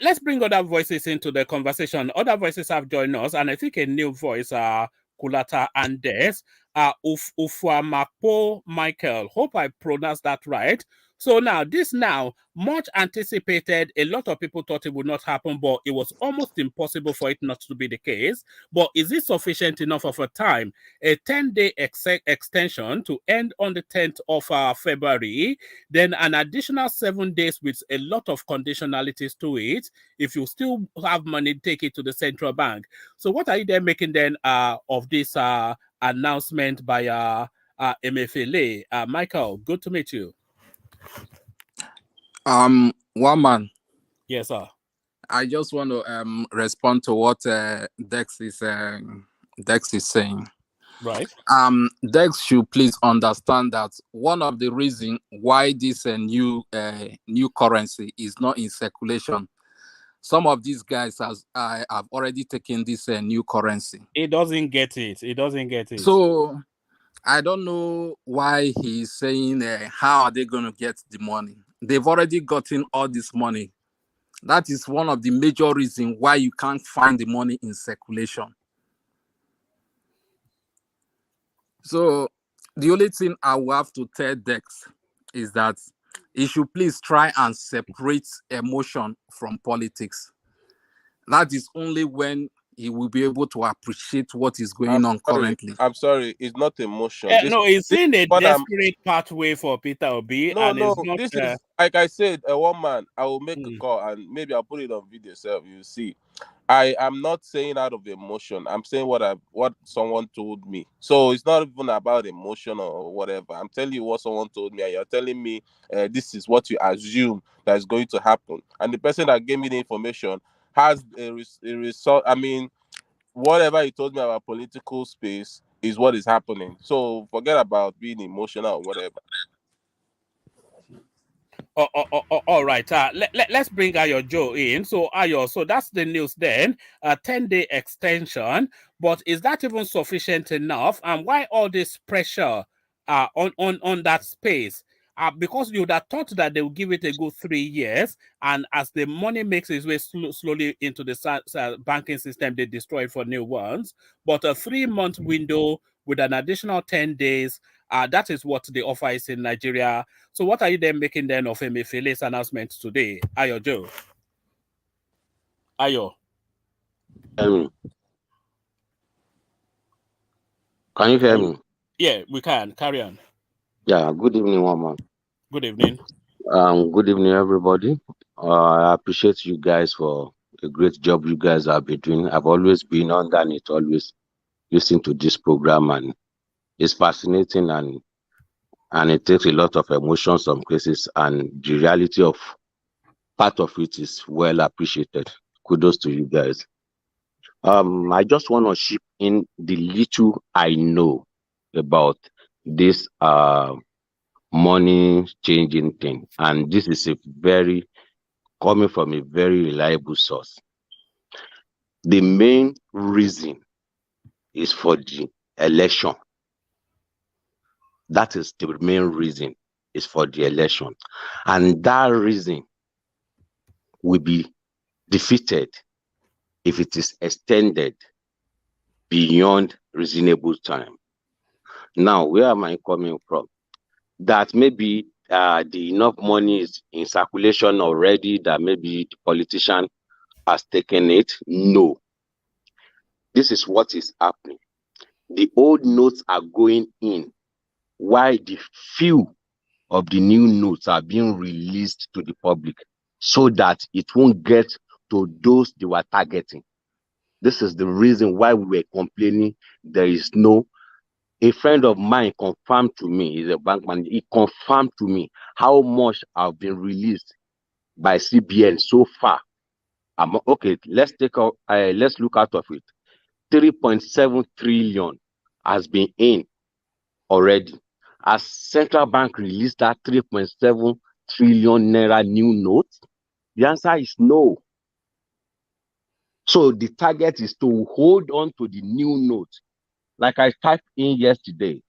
let's bring other voices into the conversation. Other voices have joined us, and I think a new voice, Kulata and Des, Ufuamapo Michael. Hope I pronounced that right. So now, much anticipated. A lot of people thought it would not happen, but it was almost impossible for it not to be the case. But is it sufficient enough of a time? A 10-day extension to end on the 10th of February, then an additional 7 days with a lot of conditionalities to it. If you still have money, take it to the central bank. So what are you then making then of this announcement by Emefiele? Michael, good to meet you. One man. Yes, sir. I just want to respond to what Dex is saying. Right. Dex should please understand that one of the reasons why this new currency is not in circulation, some of these guys have already taken this new currency. It doesn't get it. It doesn't get it. So I don't know why he's saying how are they going to get the money. They've already gotten all this money. That is one of the major reasons why you can't find the money in circulation. So the only thing I will have to tell Dex is that he should please try and separate emotion from politics. That is only when he will be able to appreciate what is going on currently. I'm sorry, it's not emotion. No, it's this in a what I'm desperate pathway for Peter Obi, no, and it's no. not. This is like I said, a one man. I will make a Mm. call and maybe I'll put it on video yourself. You see, I am not saying out of emotion. I'm saying what someone told me. So it's not even about emotion or whatever. I'm telling you what someone told me, and you're telling me this is what you assume that is going to happen. And the person that gave me the information has a result. I mean, whatever he told me about political space is what is happening. So forget about being emotional or whatever. All right. Let's bring Ayo Joe in. So Ayo, so that's the news then. A 10-day extension, but is that even sufficient enough? And why all this pressure on that space? Because you would have thought that they will give it a good 3 years, and as the money makes its way slowly into the banking system, they destroy it for new ones. But a 3-month window with an additional 10 days, that is what the offer is in Nigeria. So what are you then making then of Emefiele's announcement today? Ayo Joe. Ayo. Can you hear me? Yeah, we can. Carry on. Yeah, good evening, Mama. Good evening. Good evening, everybody. I appreciate you guys for the great job you guys have been doing. I've always been underneath, always listening to this program, and it's fascinating and it takes a lot of emotion, some cases, and the reality of part of it is well appreciated. Kudos to you guys. I just want to chip in the little I know about this money changing thing, and this is a very coming from a very reliable source. The main reason is for the election. That is the main reason, is for the election, and that reason will be defeated if it is extended beyond reasonable time. Now, where am I coming from? That maybe the enough money is in circulation already, that maybe the politician has taken it. No. This is what is happening. The old notes are going in, while the few of the new notes are being released to the public so that it won't get to those they were targeting. This is the reason why we were complaining there is no. A friend of mine confirmed to me, he's a bankman, he confirmed to me how much have been released by CBN so far. Okay, let's look out of it. 3.7 trillion has been in already. As central bank released that 3.7 trillion naira new note? The answer is no. So the target is to hold on to the new note. Like I typed in yesterday,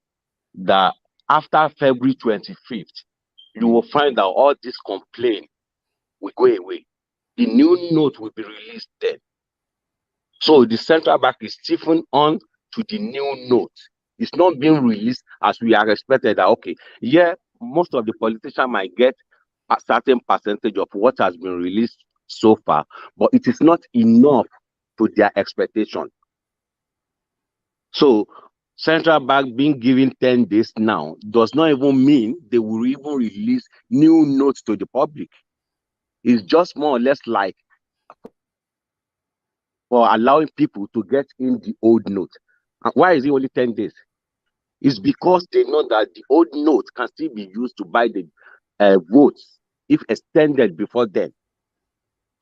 that after February 25th, you will find that all this complaint will go away. The new note will be released then. So the central bank is stifling on to the new note. It's not being released as we are expected that, okay, yeah, most of the politicians might get a certain percentage of what has been released so far, but it is not enough to their expectation. So central bank being given 10 days now does not even mean they will even release new notes to the public. It's just more or less like for allowing people to get in the old note. And why is it only 10 days? It's because they know that the old note can still be used to buy the votes if extended before then.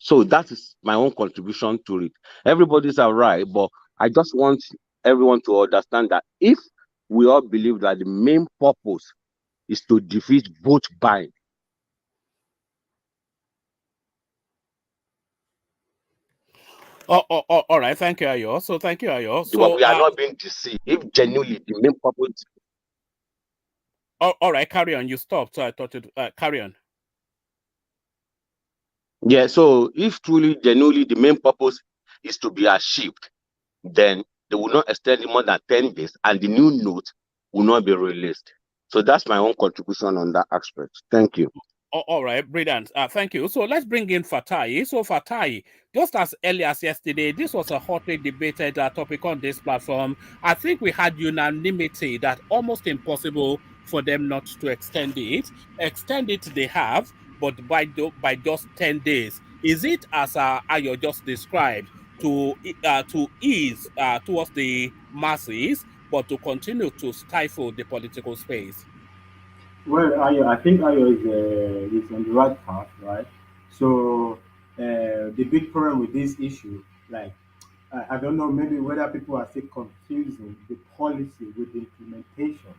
So that is my own contribution to it. Everybody's all right, but I just want everyone to understand that if we all believe that the main purpose is to defeat vote buying. All right. Thank you, Ayo. So thank you, Ayo. So We are not being deceived. If genuinely the main purpose Oh, all right, carry on. You stopped, so I thought it. Carry on. Yeah, so if truly, genuinely, the main purpose is to be achieved, then they will not extend it more than 10 days and the new note will not be released. So that's my own contribution on that aspect. Thank you. All right, brilliant. Thank you. So let's bring in Fatai. So Fatai, just as early as yesterday, this was a hotly debated topic on this platform. I think we had unanimity that almost impossible for them not to extend it. Extend it they have, but by just 10 days. Is it as Ayo just described to ease towards the masses, but to continue to stifle the political space? Well, I think Ayo is on the right path, right? So the big problem with this issue, like I don't know, maybe whether people are still confusing the policy with the implementation.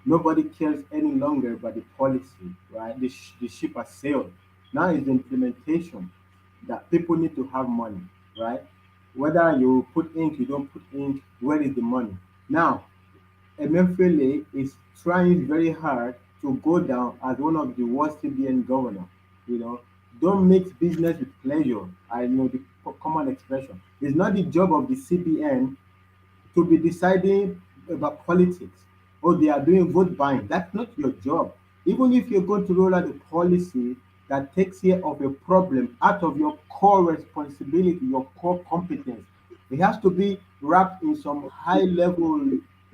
Nobody cares any longer about the policy, right? The ship has sailed. Now is the implementation that people need to have money, right? Whether you put ink, you don't put ink, where is the money? Now, Emefiele is trying very hard to go down as one of the worst CBN governor. You know, don't mix business with pleasure. I know the common expression. It's not the job of the CBN to be deciding about politics. Oh, they are doing vote buying. That's not your job. Even if you're going to roll out a policy that takes care of a problem out of your core responsibility, your core competence, it has to be wrapped in some high level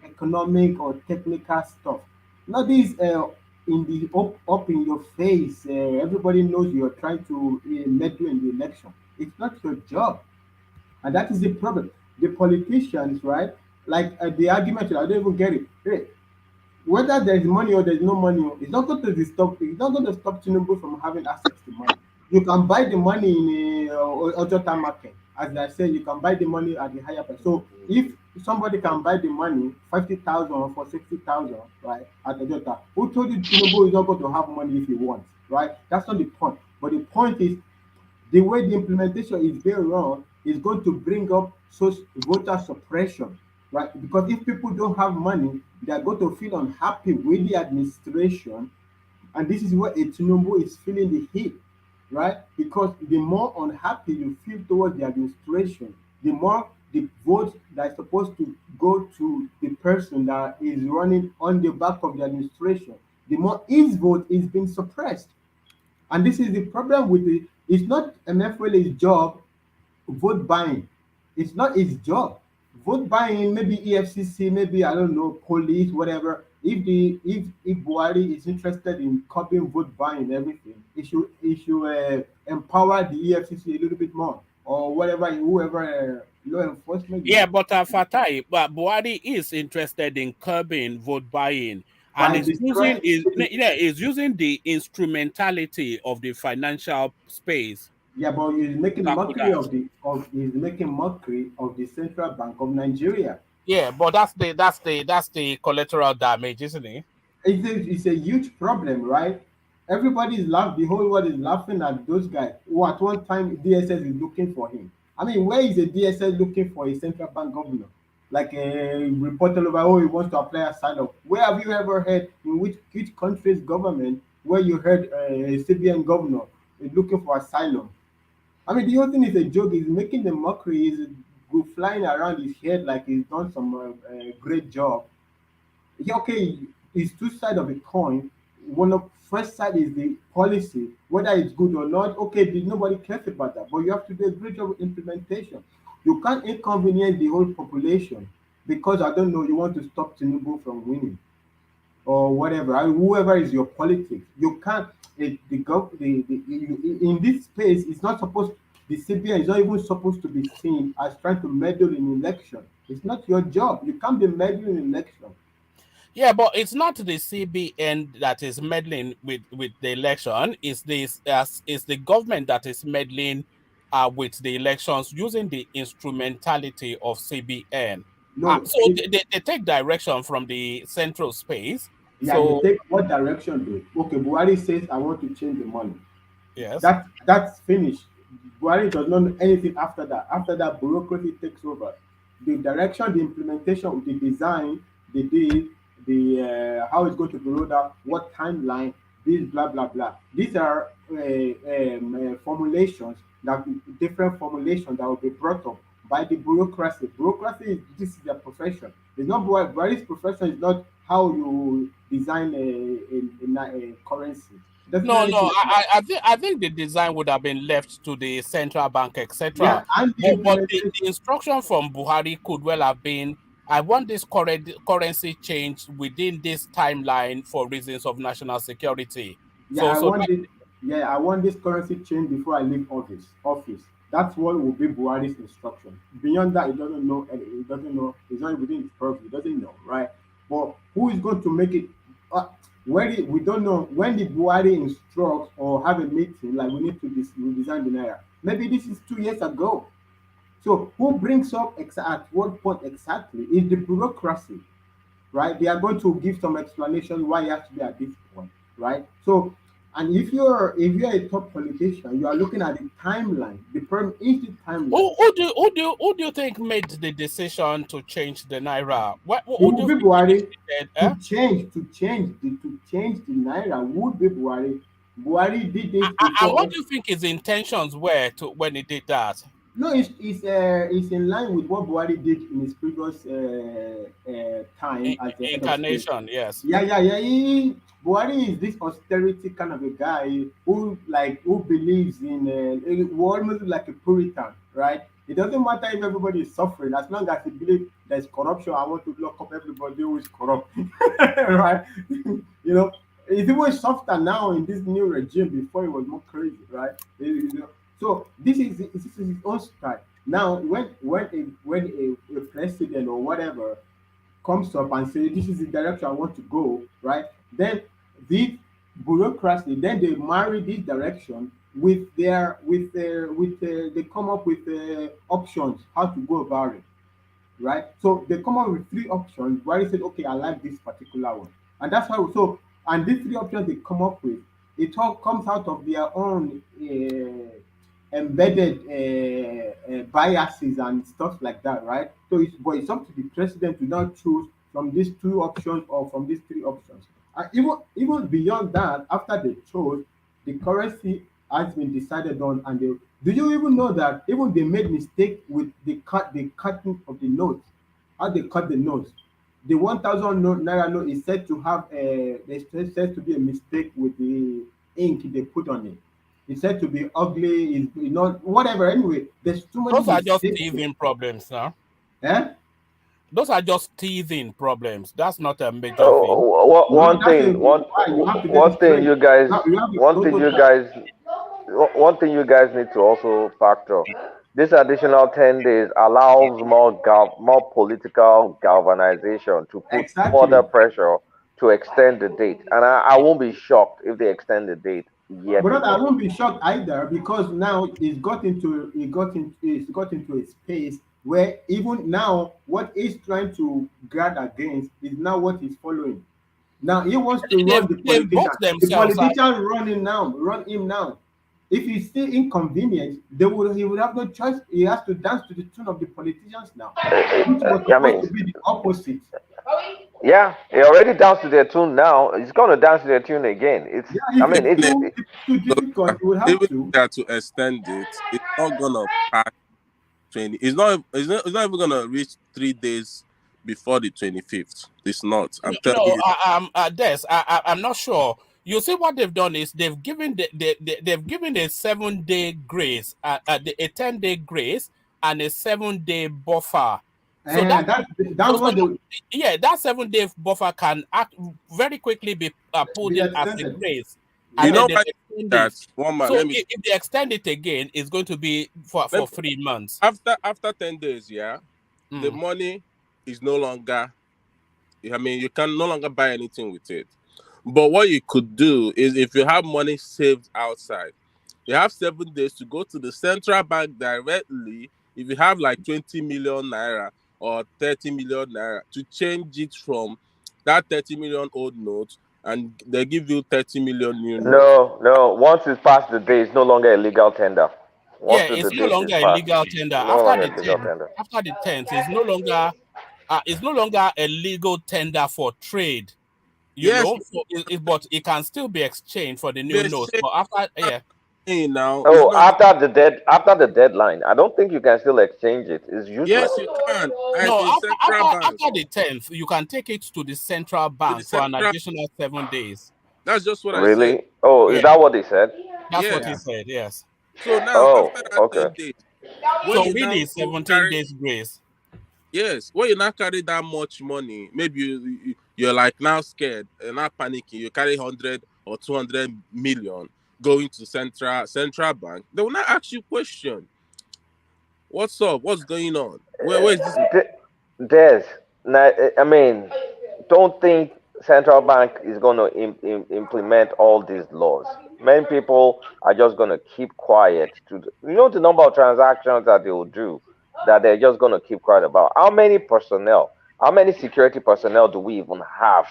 economic or technical stuff. Not this in the up in your face. Everybody knows you're trying to meddle in the election. It's not your job, and that is the problem. The politicians, right? Like the argument, I don't even get it. Hey, whether there's money or there's no money, it's not going to stop. It's not going to stop Tinubu from having access to money. You can buy the money in a Ojota market, as I said. You can buy the money at the higher price. So if somebody can buy the money 50,000 or for 60,000, right, at Ojota, who told you Tinubu is not going to have money if he wants, right? That's not the point. But the point is the way the implementation is being run is going to bring up voter suppression, right? Because if people don't have money, they are going to feel unhappy with the administration, and this is where a Tinubu is feeling the heat, right? Because the more unhappy you feel towards the administration, the more the vote that is supposed to go to the person that is running on the back of the administration, the more his vote is being suppressed. And this is the problem with the, it's not Emefiele's job, vote buying. It's not his job. Vote buying, maybe EFCC, maybe I don't know, police, whatever. If Buhari is interested in copying vote buying and everything, it should empower the EFCC a little bit more, or whatever, whoever law enforcement. Yeah, but Fatai, but Buhari is interested in curbing vote buying, and By is using destroying, is using the instrumentality of the financial space yeah, but he's to making tackle mockery that. of the Central Bank of Nigeria. Yeah, but that's the collateral damage, isn't it? It's a huge problem, right? Everybody is laughing. The whole world is laughing at those guys who at one time DSS is looking for him. I mean, where is a DSS looking for a central bank governor? Like a report all over, oh, he wants to apply asylum. Where have you ever heard in which country's government where you heard a CBN governor is looking for asylum? I mean, the whole thing is a joke. He's making the mockery. He's go flying around his head like he's done some great job. Yeah, okay, it's two sides of a coin. One of first side is the policy, whether it's good or not. Okay, nobody cares about that, but you have to do a great job with implementation. You can't inconvenience the whole population because I don't know you want to stop Tinubu from winning or whatever. Whoever is your politics, you can't. In this space, it's not supposed. The CBN is not even supposed to be seen as trying to meddle in election. It's not your job. You can't be meddling in election. Yeah, but it's not the CBN that is meddling with the election. It's the government that is meddling with the elections using the instrumentality of CBN. No, So they take direction from the central space. yeah, they So take what direction though? Okay, Buhari says I want to change the money. yes. That's finished. Buhari does not know anything after that. After that, bureaucracy takes over. The direction, the implementation, the design, they did the how it's going to be rolled out, what timeline, this blah blah blah. These are formulations that different formulations that will be brought up by the bureaucracy. Bureaucracy is this is their profession. It's not Buhari's profession is not how you design a currency. It doesn't know No, anything about. I think the design would have been left to the central bank, Yeah, etc. and the But implementation. the instruction from Buhari could well have been, I want this currency change within this timeline for reasons of national security. Yeah, So that, I want this currency change before I leave office. Office. That's what will be Buhari's instruction. Beyond that, he doesn't know. He doesn't know. It's not within his purview. He doesn't know, right? But who is going to make it? We don't know when the Buhari instructs or have a meeting like we need to redesign the naira. Maybe this is 2 years ago. So who brings up at what point exactly is the bureaucracy, right? They are going to give some explanation why it has to be at this point, right? So, and if you're a top politician, you are looking at the timeline. The problem is the timeline. who do you think made the decision to change the naira? It Who do would you be think Buhari initiated, eh? to change the naira would be Buhari. Buhari did this And what before. do you think his intentions were to when he did that? No, it's in line with what Buhari did in his previous time as the head of state. Incarnation, yes. Yeah. Buhari is this austerity kind of a guy who believes in almost like a Puritan, right? It doesn't matter if everybody is suffering as long as he believes there's corruption. I want to lock up everybody who is corrupt, right? It's even softer now in this new regime. Before it was more crazy, right? So this is his own style. Now, when a president or whatever comes up and say this is the direction I want to go, right? Then the bureaucracy, then they marry this direction with they come up with options how to go about it, right? So they come up with three options. Where they said, okay, I like this particular one, and that's how. So and these three options they come up with, it all comes out of their own embedded biases and stuff like that, right? So it's up to the president to now choose from these two options or from these three options. And even beyond that, after they chose, the currency has been decided on, and do you even know that even they made mistake with the cutting of the notes, how they cut the notes. The 1,000 naira note is said to have said to be a mistake with the ink they put on it. It's said to be ugly, is not whatever. Anyway, there's too many Those are just mistakes. teething problems now. Eh? Those are just teething problems. That's not a major thing. Oh, one thing you guys, one thing you guys need to also factor. This additional 10 days allows more political galvanization to put further pressure to extend the date. And I won't be shocked if they extend the date yet. But I won't be shocked either because now it's got into a space where even now what he's trying to guard against is now what he's following. Now he wants to run the politician. The politician run him now. If he's still inconvenient, he would have no choice. He has to dance to the tune of the politicians now, which was supposed to be the opposite. Yeah, he already danced to their tune now. He's going to dance to their tune again. It's too difficult. You would have to extend it. It's not gonna pass 20. It's not even gonna reach 3 days before the 25th. It's not. I'm telling you. I'm not sure. You see what they've done is they've given they've given a 7-day grace, a 10-day grace, and a 7-day buffer. So that 7-day buffer can very quickly be put in as a grace. You know that one man. So if they extend it again, it's going to be for 3 months. After 10 days, the money is no longer. I mean, you can no longer buy anything with it. But what you could do is, if you have money saved outside, you have 7 days to go to the central bank directly. If you have like 20 million naira or 30 million naira, to change it from that 30 million old note, and they give you 30 million new notes. No. Once it's past the day, it's no longer a legal tender. It's no longer a legal tender. After the 10th, it's no longer it's no longer a legal tender for trade. You Yes, know, so but it can still be exchanged for the new they notes. say But after, yeah, now it's Oh, not. after the deadline, I don't think you can still exchange it. It's useless. Yes, you can. And no, the central bank after the 10th, you can take it to the central to the bank for an central. additional 7 days. That's just what I said. Really? Oh, is Yeah, that what they said? that's what he Yes. said. Yes. So now Oh, after that okay. 10 days, when So you now really, go 17 carry, days grace. yes, when you now carry that much money, maybe you're like now scared and not panicking. You carry 100 or 200 million going to central bank. They will not ask you question. What's up? What's going on? Where is this? Des, I mean, don't think central bank is going to implement all these laws. Many people are just going to keep quiet. You know the number of transactions that they will do that they're just going to keep quiet about. How many personnel, how many security personnel do we even have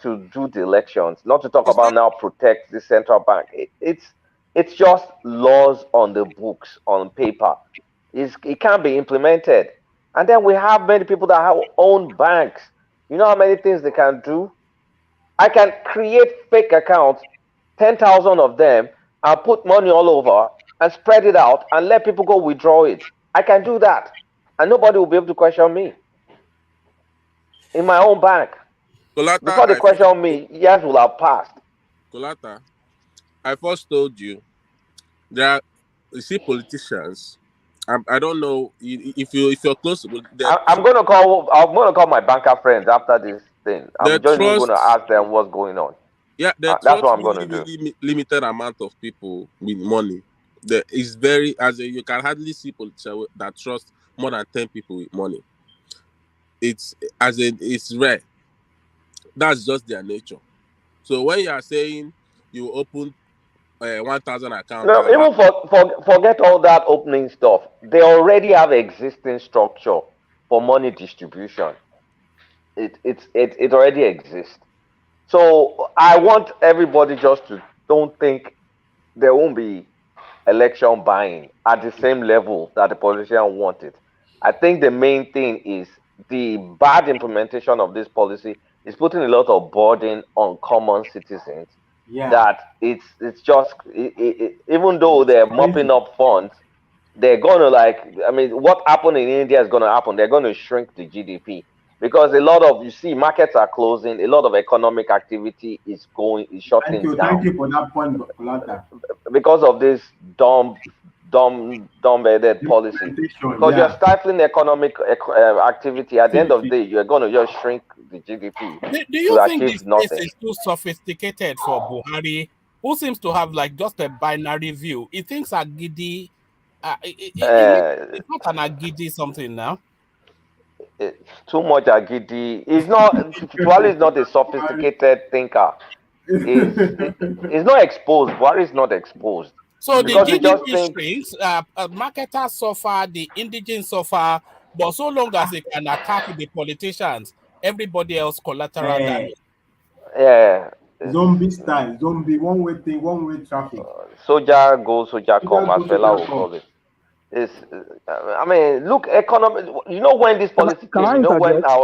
to do the elections? Not to talk It's about not. now protect the central bank. It's just laws on the books on paper. It can't be implemented. And then we have many people that have own banks. You know how many things they can do? I can create fake accounts, 10,000 of them, and put money all over and spread it out and let people go withdraw it. I can do that. And nobody will be able to question me in my own bank. Colata, Before they question me, years will have passed. Colata, I first told you there are, you see politicians. I don't know if you're close to I'm gonna call my banker friends after this thing. the I'm just even gonna trust. ask them what's going on. Yeah, they That's what trust I'm gonna really, do. really limited amount of people with money. There is very you can hardly see politicians that trust more than 10 people with money. It's it's rare. That's just their nature. So when you are saying you open 1,000 account No, and have even forget all that opening stuff. They already have existing structure for money distribution. It already exists. So I want everybody just to don't think there won't be election buying at the same level that the politician want it. I think the main thing is the bad implementation of this policy is putting a lot of burden on common citizens. Yeah. That it's just even though It's they're mopping crazy. up funds, they're gonna I mean, what happened in India is gonna happen. They're gonna shrink the GDP because a lot of you see markets are closing. A lot of economic activity is shutting Thank down you for that point, Colata. because of this dumb-headed policy. Implementation, Because you're yeah. stifling economic activity. At the end of the Activity. day, you're going to just shrink the GDP Do to you think achieve this space nothing. is too sophisticated for Buhari, who seems to have like just a binary view? He thinks Agidi, Uh, it's not an Agidi something now. it's too much agidi. Buhari is not a sophisticated thinker. Is not exposed. Buhari is not exposed So the because he just GDP thinks shrinks, marketers suffer, the indigents suffer, but so long as they can attack the politicians, everybody else collateral Eh, damage. yeah, zombie style, zombie, one way thing, one way traffic. soldier go, soldier You come, just as go to Fela that will come. call it. It's, I mean, look, economy. You know when this policy Can came. I You know when interject? I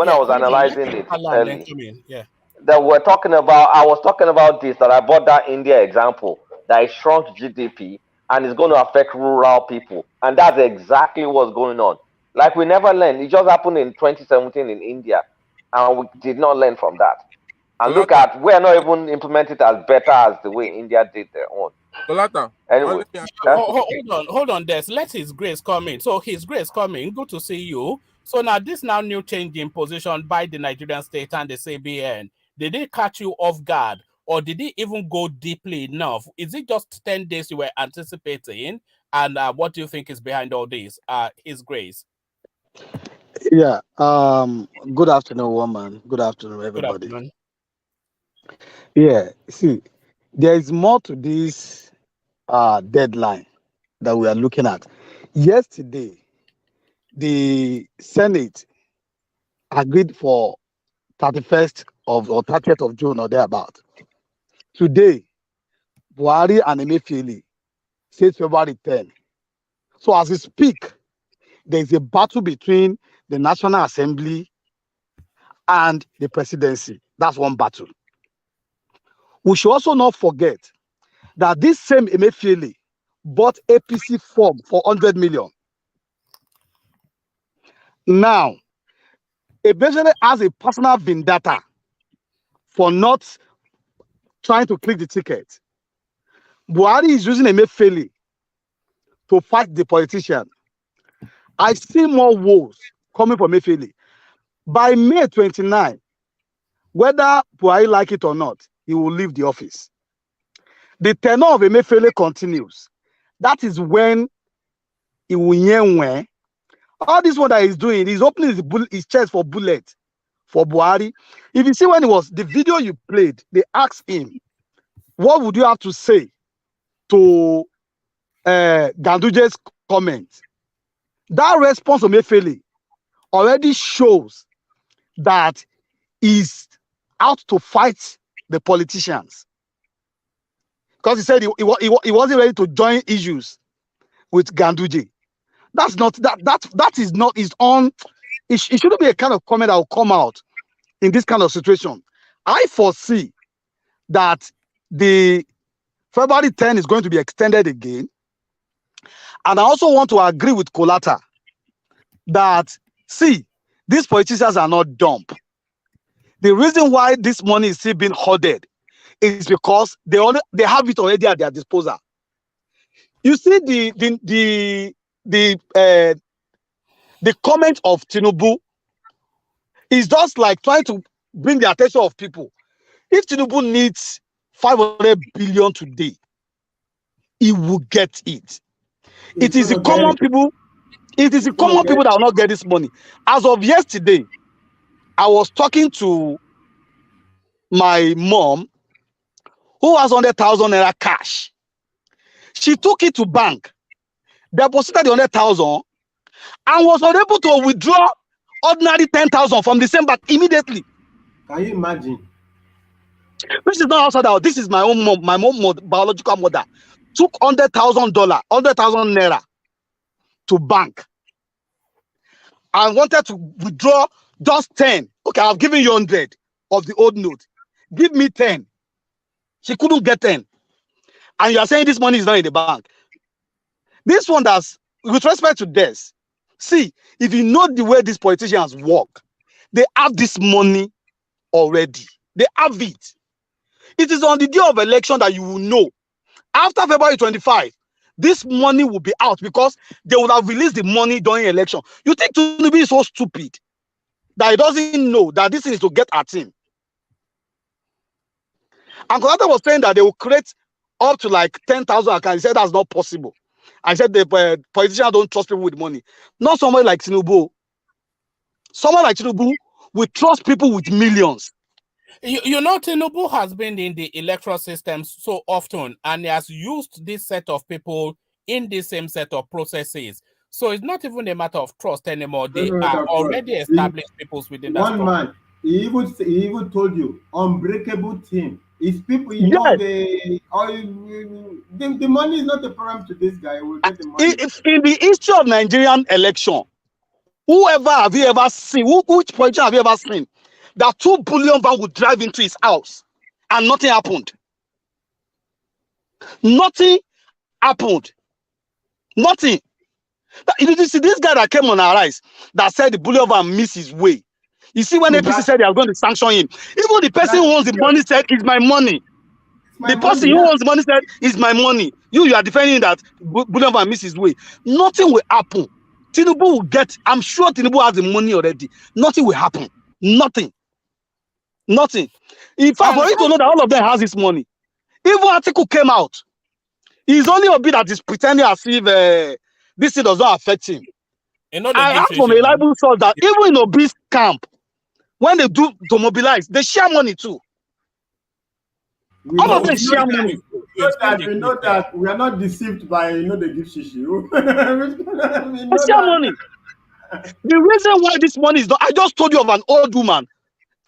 Yeah, was hold on, let analyzing him it color and then early. come in. Yeah. That we're talking about. I was talking about this. That I bought that India example. That it shrunk GDP and it's going to affect rural people, and that's exactly what's going on. Like we never learned. It just happened in 2017 in India, and we did not learn from that. And look Colata, at we're not even implemented as better as the way India did their own. Colata. Anyway, Let me ask you a huh? question. Hold on, Des. Let His Grace come in. So His Grace coming. Good to see you. So now this now new change in position by the Nigerian state and the CBN. Did they catch you off guard, or did it even go deeply enough? Is it just 10 days you were anticipating? And what do you think is behind all this? His Grace. Yeah. Good afternoon, woman. Good afternoon, Good everybody. afternoon. Yeah. See, there is more to this deadline that we are looking at. Yesterday, the Senate agreed for 31st of or 30th of June or thereabout. Today, Buhari and Emefiele said February 10. So as we speak, there is a battle between the National Assembly, and the presidency. That's one battle. We should also not forget that this same Emefiele bought APC form for 100 million. Now, Emefiele has a personal vendetta for not trying to click the ticket. Buhari is using Emefiele to fight the politician. I see more woes coming from Emefiele. By May 29, whether Buhari like it or not, he will leave the office. The tenure of Emefiele continues. That is when he will year. All this one that he's doing, he's opening his chest for bullet for Buhari. If you see when it was the video you played, they asked him, what would you have to say to Ganduje's comment? That response of Emefiele already shows that he's out to fight the politicians. Because he said he wasn't ready to join issues with Ganduje. That's not that is not his own. It shouldn't be a kind of comment that will come out in this kind of situation. I foresee that the February 10 is going to be extended again. And I also want to agree with Kolata that, see, these politicians are not dumb. The reason why this money is still being hoarded is because they have it already at their disposal. You see the comment of Tinubu is just like trying to bring the attention of people. If Tinubu needs 500 billion today, he will get it. It is the common people. It is the common people that will not get this money. As of yesterday, I was talking to my mom, who has 100,000 naira cash. She took it to bank, deposited the 100,000, and was unable to withdraw ordinary 10,000 from the same bank immediately. Can you imagine? Which is not outside out. This is my own mom, biological mother. Took $100,000, 100,000 naira to bank. I wanted to withdraw just 10. Okay, I've given you 100 of the old note. Give me 10. She couldn't get 10. And you are saying this money is not in the bank. This one does, with respect to this, see, if you know the way these politicians work, they have this money already. They have it. It is on the day of election that you will know. After February 25, this money will be out because they would have released the money during election. You think Tinubu is so stupid that he doesn't know that this is to get at him? And Kolata was saying that they will create up to like 10,000 accounts. He said that's not possible. I said the politicians don't trust people with money. Not somebody like Tinubu. Someone like Tinubu will trust people with millions. You know, Tinubu has been in the electoral system so often, and he has used this set of people in the same set of processes. So it's not even a matter of trust anymore. They are already established people within that structure. Man, he even told you, unbreakable team. It's people, you know, the money is not the problem to this guy. Will get the money. If in the history of Nigerian election, whoever have you ever seen, which politician have you ever seen that 2 billion van would drive into his house and nothing happened? Nothing happened. Nothing. You see, this guy that came on our eyes that said the bullion van missed his way. You see, when APC said they are going to sanction him, even the person who owns the money said, it's my money. The person who owns the money said, it's my money. You are defending that bullion van missed his way. Nothing will happen. Tinubu will get, I'm sure Tinubu has the money already. Nothing will happen. Nothing. Nothing. In fact, for you to know that all of them has this money, even article came out. He's only a bit that is pretending as if this thing does not affect him. I have from a reliable source that even in Obi's camp, when they do to mobilize, they share money too. All of them share money. We know that we are not deceived by the give shishi. They share money. The reason why this money is not, I just told you of an old woman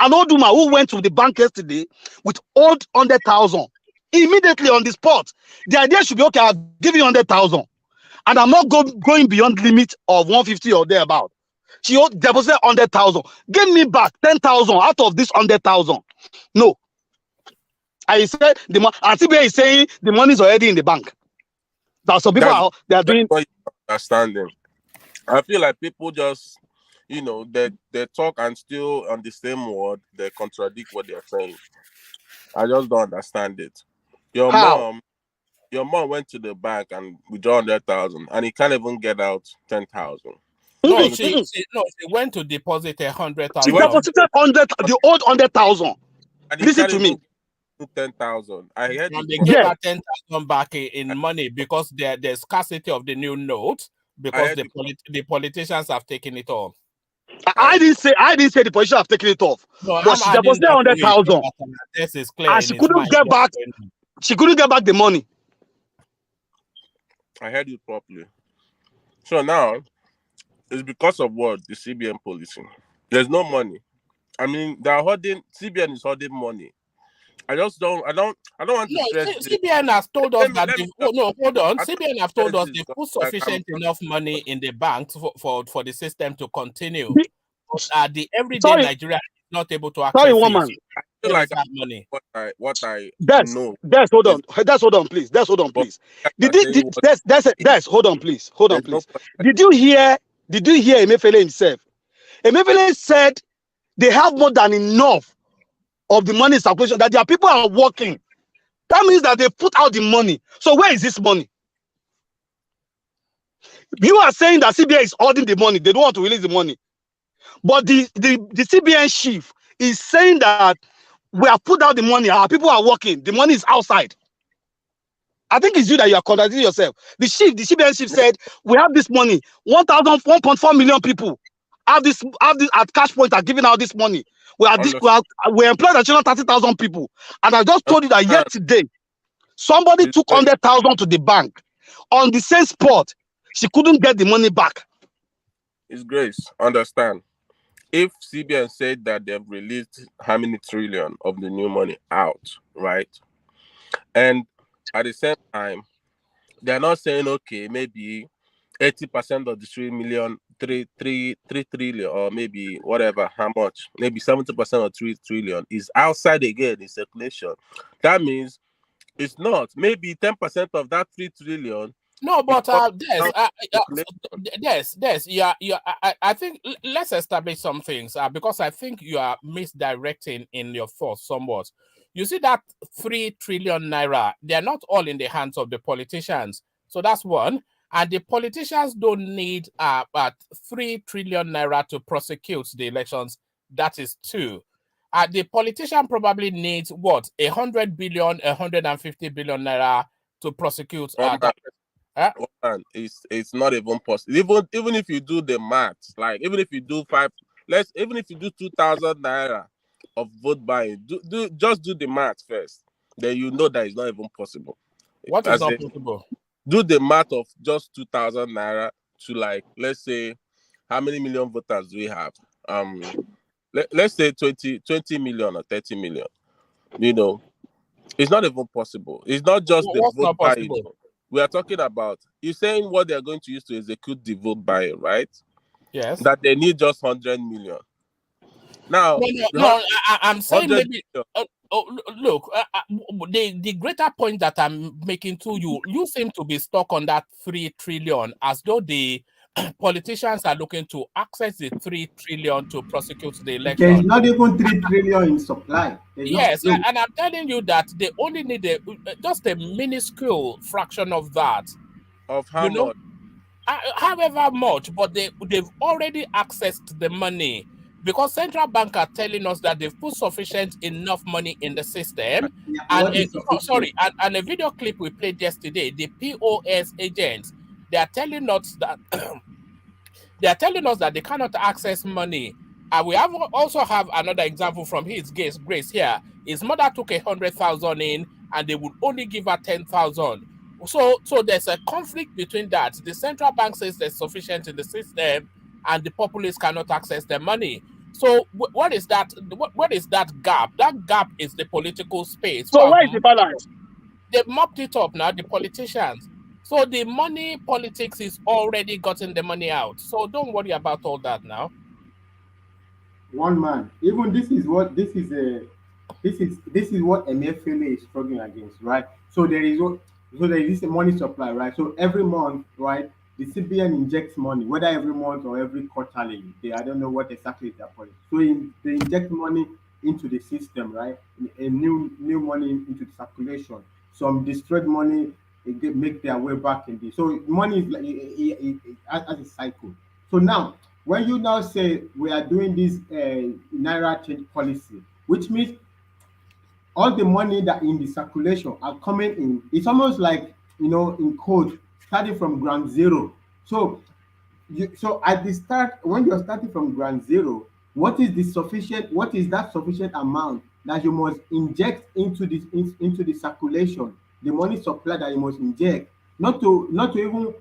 who went to the bank yesterday with old 100,000 immediately on the spot. The idea should be, okay, I'll give you 100,000, and I'm not going beyond limit of 150 or thereabout. She deposited 100,000. Give me back 10,000 out of this 100,000. No. I said the money. And CBN is saying the money is already in the bank. That some people they are doing. What you're understanding. I feel like people just, they talk and still on the same word, they contradict what they're saying. I just don't understand it. Your How? mom went to the bank and withdraw 100,000, and he can't even get out 10,000. No, she went to deposit 100,000. She deposited 100, the old 100,000. Listen to me. 10,000. I heard. And they gave her 10,000 back in money because there's scarcity of the new note because the politicians have taken it off. I didn't say the politicians have taken it off. No, but she deposited 100,000. This is clear. And she couldn't get back. She couldn't get back the money. I heard you properly. So now it's because of what? The CBN policy. There's no money. I mean, CBN is holding money. I don't want to stress. CBN has told us that hold on. CBN have told us they put sufficient enough money in the bank for the system to continue. But the everyday Nigerian is not able to access woman. I feel like that money. What I know. Hold on, please. Hold on, please. Hold on, please. Did you hear Emefiele himself? Emefiele said they have more than enough of the money circulation, that their people are working. That means that they put out the money. So where is this money? You are saying that CBN is holding the money. They don't want to release the money. But the CBN chief is saying that we have put out the money. Our people are working. The money is outside. I think it's you that you are contradicting yourself. The CBN chief said, we have this money. 1.4 million people have this at cash point are giving out this money. We employed additional 30,000 people. And I just told you that yesterday, somebody took 100,000 to the bank. On the same spot, she couldn't get the money back. It's Grace. Understand. If CBN said that they've released how many trillion of the new money out, right? And at the same time, they're not saying, okay, maybe 80% of the 3 trillion, or maybe whatever, how much, maybe 70% of 3 trillion is outside again in circulation. That means it's not. Maybe 10% of that 3 trillion. No, but I think let's establish some things because I think you are misdirecting in your thoughts somewhat. You see that 3 trillion naira, they are not all in the hands of the politicians. So that's one. And the politicians don't need 3 trillion naira to prosecute the elections. That is 2. The politician probably needs what? 100 billion, 150 billion naira to prosecute. It's not even possible. Even if you do the math, like even if you do 2,000 naira of vote buying, just do the math first. Then you know that it's not even possible. What is not possible? Do the math of just 2,000 naira to, like, let's say, how many million voters do we have? Let's say 20 million or 30 million. It's not even possible. It's not just the vote buying. We are talking about, you're saying what they're going to use to execute the vote buying, right? Yes. That they need just 100 million. Now, I'm saying maybe. Look, the greater point that I'm making to you seem to be stuck on that 3 trillion as though the politicians are looking to access the 3 trillion to prosecute the election. There's not even 3 trillion in supply. Yes, and I'm telling you that they only need just a minuscule fraction of that. Of how much? However much, but they've already accessed the money. Because central bank are telling us that they've put sufficient enough money in the system. And a video clip we played yesterday, the POS agents, they are telling us that they cannot access money. And we also have another example from his Grace here. His mother took 100,000 in, and they would only give her 10,000. So there's a conflict between that. The central bank says there's sufficient in the system, and the populace cannot access their money. So what is that? What is that gap? That gap is the political space. So where is the balance? They've mopped it up now, the politicians. So the money politics is already gotten the money out. So don't worry about all that now. One man. Even this is what Emefiele is struggling against, right? So there is a money supply, right? So every month, right, the CBN injects money, whether every month or every quarterly. I don't know what exactly is their policy. So they inject money into the system, right? A new money into the circulation. Some destroyed money they make their way back in the so money is like it has a cycle. So now when you now say we are doing this naira change policy, which means all the money that in the circulation are coming in, it's almost like in code starting from ground zero. So at the start, when you're starting from ground zero, what is that sufficient amount that you must inject into the circulation, the money supply that you must inject, not to even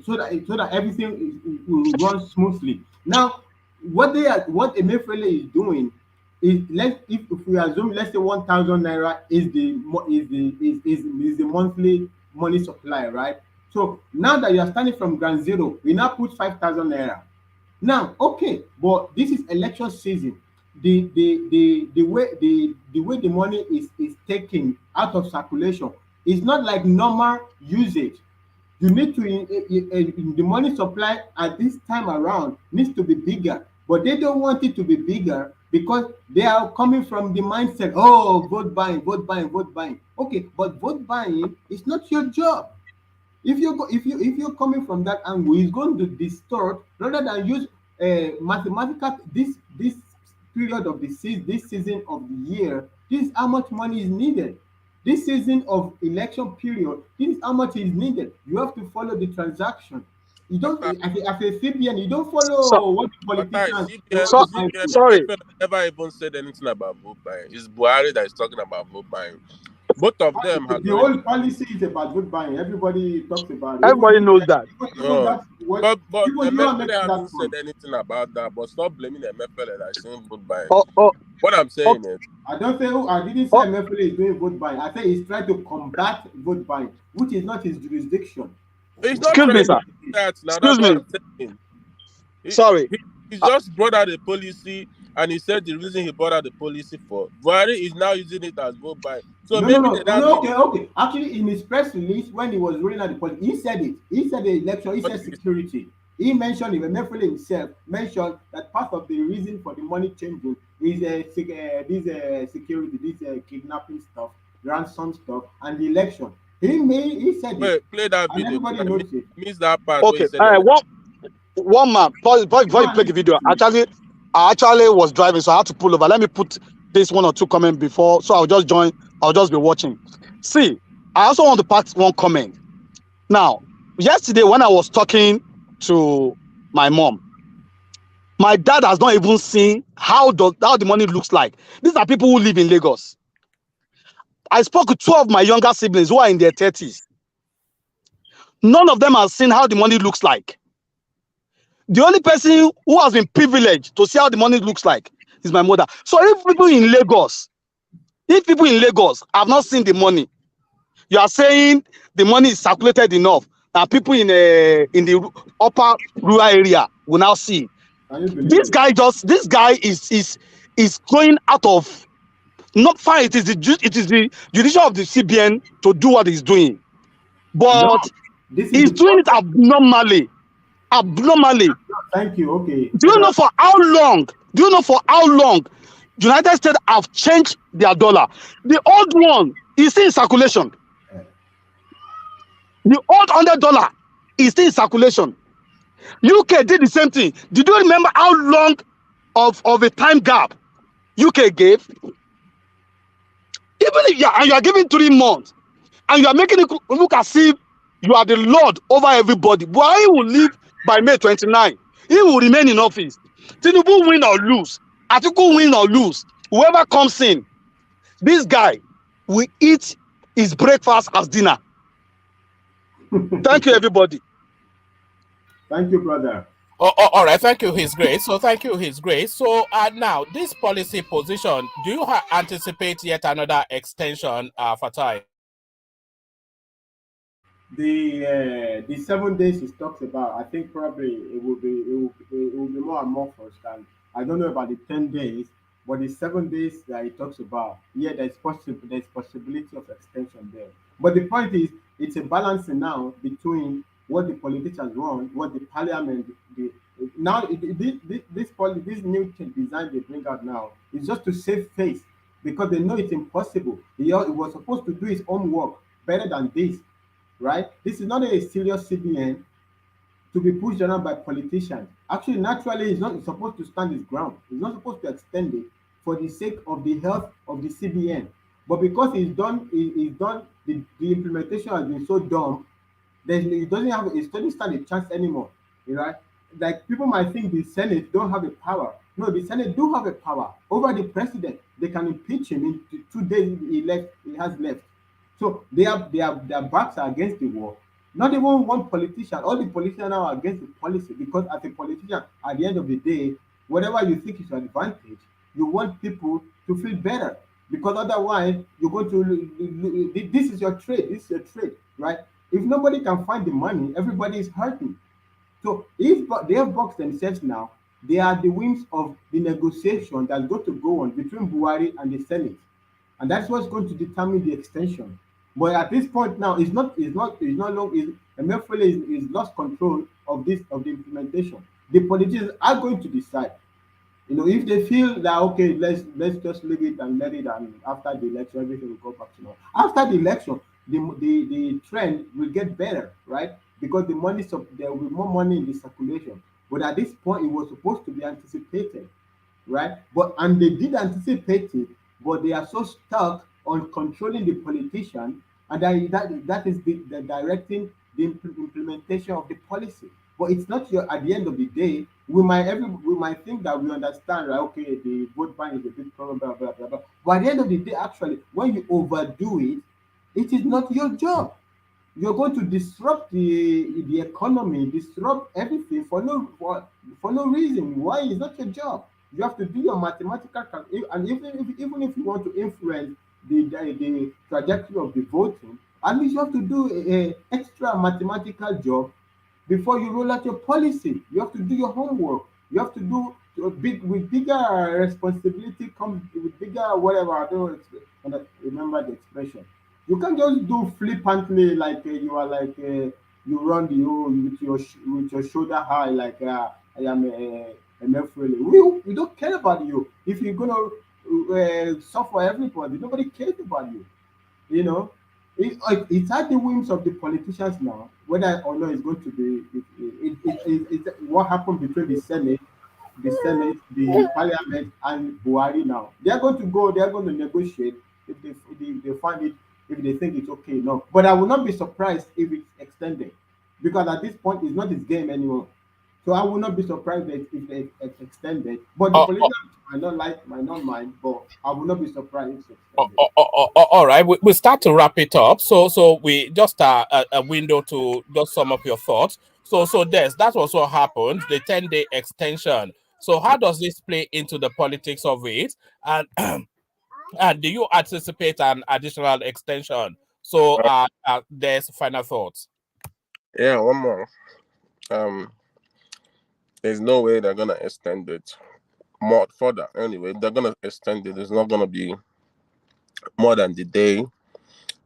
so that everything will run smoothly. Now, what Emefiele is doing is, if we assume, let's say 1,000 naira is the monthly money supply, right? So now that you are starting from ground zero, we now put 5,000 naira. Now, okay, but this is election season. The way the money is taken out of circulation is not like normal usage. You need to the money supply at this time around needs to be bigger, but they don't want it to be bigger because they are coming from the mindset, oh, vote buying, vote buying, vote buying. Okay, but vote buying is not your job. If you're coming from that angle, it's going to distort rather than use mathematical. This period of this season of the year, this is how much money is needed. This season of election period, this is how much is needed. You have to follow the transaction. You don't, as a CBN, you don't So, follow what the But politicians they so want to buy. sorry. never even said anything about vote buying. It's Buhari that is talking about vote buying. Both of them has The already whole policy is about vote buying. Everybody talks about it. Everybody knows that. Even no. that's what But even you are Emefiele making that hasn't said point. anything about that. But stop blaming Emefiele that is saying vote buying. Oh, oh, What I'm oh, saying is, I didn't say oh, Emefiele is doing vote buying. I said he's trying to combat vote buying, which is not his jurisdiction. he's not excuse trying me, to sir. do that now. That's Excuse what me. I'm saying. He, Sorry. he Uh, just brought out a policy and he said the reason he brought out the policy for Buhari is now using it as vote buying. So No, no, maybe no, they no, now no. made Okay, it. okay. Actually, in his press release, when he was rolling out the policy, he said it. He said the election. He What said did he say? security. He mentioned it. Emefiele himself mentioned that part of the reason for the money changing is this security, this kidnapping stuff, ransom stuff, and the election. He said it, Wait, play that and video everybody because knows it. I missed that part where he okay. said election. One man. Before Go you and play the listen video, to it. I actually was driving, so I had to pull over. Let me put this one or two comment before, so I'll just join. I'll just be watching. See, I also want to pass one comment. Now, yesterday when I was talking to my mom, my dad has not even seen how the money looks like. These are people who live in Lagos. I spoke with two of my younger siblings who are in their 30s. None of them has seen how the money looks like. The only person who has been privileged to see how the money looks like is my mother. So if people in Lagos have not seen the money, you are saying the money is circulated enough that people in the upper rural area will now see. Can you believe This it? guy is going out of, not fine. It is the judicial of the CBN to do what he's doing, No, but this is he's the doing it problem. abnormally. Thank you. Okay, Do you know for how long? United States have changed their dollar? The old one is still in circulation. The old $100 is still in circulation. UK did the same thing. Did you remember how long of a time gap UK gave? Even if you are giving 3 months and you are making it look as if you are the Lord over everybody, Buhari will leave by May 29. He will remain in office. Tinubu win or lose, Atiku win or lose, whoever comes in, this guy will eat his breakfast as dinner. Thank you, everybody. Thank you, brother. All right, thank you, His Grace. So thank you, His Grace. So now, this policy position, do you anticipate yet another extension, Fatai? The 7 days he talks about, I think probably it will be more amorphous than, I don't know about the 10 days, but the 7 days that he talks about, yeah, there's possibility of extension there. But the point is, it's a balancing now between what the politicians want, what the parliament, the now this new design they bring out now is just to save face, because they know it's impossible. He was supposed to do his own work better than this, right? This is not a serious CBN to be pushed around by politicians. Actually, naturally, it's supposed to stand its ground. It's not supposed to extend it for the sake of the health of the CBN. But because he's done the implementation has been so dumb, it doesn't stand a chance anymore. You know, right? Like people might think the Senate don't have a power. No, the Senate do have a power over the president. They can impeach him in the 2 days he has left. So their backs are against the wall. Not even one politician. All the politicians now are against the policy, because as a politician, at the end of the day, whatever you think is your advantage, you want people to feel better. Because otherwise, you're going to this is your trade. This is your trade, right? If nobody can find the money, everybody is hurting. So if they have boxed themselves now, they are the wings of the negotiation that's going to go on between Buhari and the Senate, and that's what's going to determine the extension. But at this point now, it's not long. Emefiele is lost control of the implementation. The politicians are going to decide. You know, if they feel that okay, let's just leave it and let it, and after the election, everything will go back to normal. After the election, the trend will get better, right? Because there will be more money in the circulation. But at this point, it was supposed to be anticipated, right? But and they did anticipate it, but they are so stuck on controlling the politician, and that is the directing the implementation of the policy. But it's not your at the end of the day, we might think that we understand, right? Okay, the vote buying is a big problem, blah blah blah blah. But at the end of the day, actually, when you overdo it, it is not your job. You're going to disrupt the economy, disrupt everything for no reason. Why is not your job? You have to do your mathematical and even if you want to influence the trajectory of the voting, at least you have to do a extra mathematical job before you roll out your policy. You have to do your homework. You have to do with bigger responsibility comes with bigger whatever. I don't remember the expression. You can't just do flippantly like you are like you run the whole with your shoulder high like I am a Emefiele. We don't care about you. If you're gonna suffer everybody, nobody cares about you. You know, it's at the whims of the politicians now whether or not it's going to be what happened between the parliament, and Buhari now. They are going to go. They are going to negotiate if they find it, if they think it's okay enough. But I will not be surprised if it's extended, because at this point it's not his game anymore. So I will not be surprised that if it's extended. But the Uh, politicians might not mind, but I will not be surprised if it's extended. all right, we start to wrap it up. So we just a window to just sum up your thoughts. So that was what happened. The 10-day extension. So how does this play into the politics of it? And and do you anticipate an additional extension? So there's final thoughts. Yeah, one more. There's no way they're gonna extend it more further. Anyway, they're gonna extend it. It's not gonna be more than the day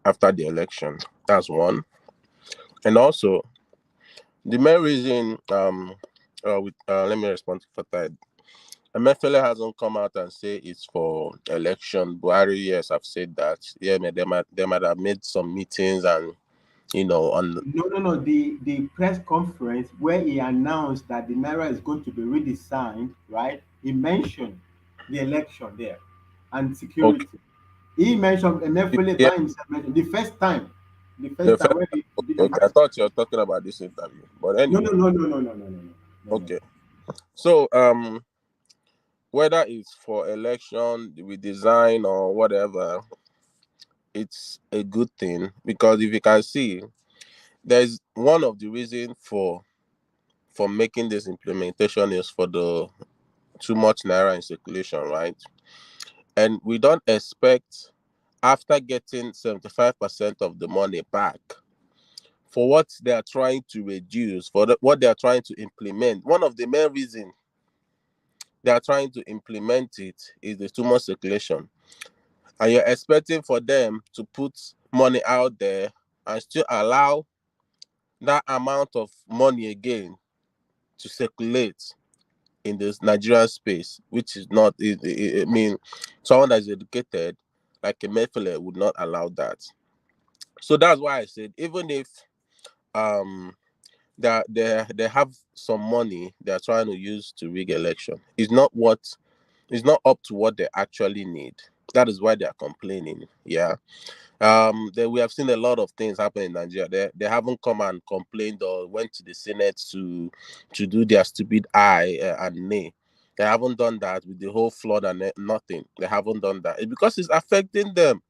after the election. That's one. And also, the main reason let me respond to Fatai. Emefiele hasn't come out and say it's for election. Buhari, yes, I've said that. Yeah, they might have made some meetings and on. No. The press conference where he announced that the Naira is going to be redesigned, right? He mentioned the election there and Okay. security. He mentioned Emefiele Yeah, by himself mentioned the first time. The the first time first, when he did okay. I thought you were talking about this interview, but anyway, no. okay. So whether it's for election, with design or whatever, it's a good thing because if you can see, there's one of the reasons for making this implementation is for the too much naira in circulation, right? And we don't expect after getting 75% of the money back for what they are trying to reduce, for what they are trying to implement. One of the main reasons they are trying to implement it is the too much circulation. And you're expecting for them to put money out there and still allow that amount of money again to circulate in this Nigerian space, which is not, I mean, someone that's educated like Emefiele would not allow that. So that's why I said, even if that they have some money they are trying to use to rig election, it's not up to what they actually need. That is why they are complaining. Yeah. We have seen a lot of things happen in Nigeria. They haven't come and complained or went to the Senate to do their stupid eye and nay. They haven't done that with the whole flood and nothing. They haven't done that. It's because it's affecting them.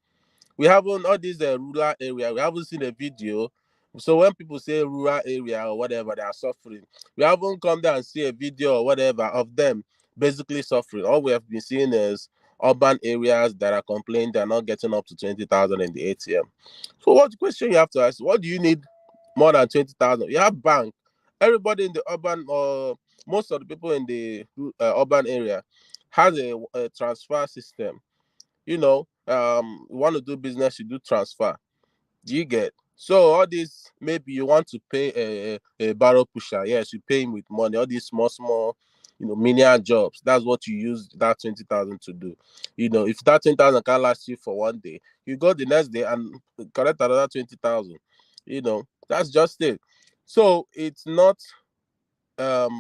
We haven't all these rural area. We haven't seen a video. So when people say rural area or whatever, they are suffering. We haven't come there and see a video or whatever of them basically suffering. All we have been seeing is urban areas that are complaining they're not getting up to 20,000 in the ATM. So what question you have to ask? What do you need more than 20,000? You have bank. Everybody in the urban or most of the people in the urban area has a transfer system. You know, you want to do business, you do transfer. Do you get? So all this, maybe you want to pay a barrel pusher. Yes, you pay him with money. All these small, menial jobs. That's what you use that 20,000 to do. If that 20,000 can last you for one day, you go the next day and collect another 20,000. That's just it. So it's not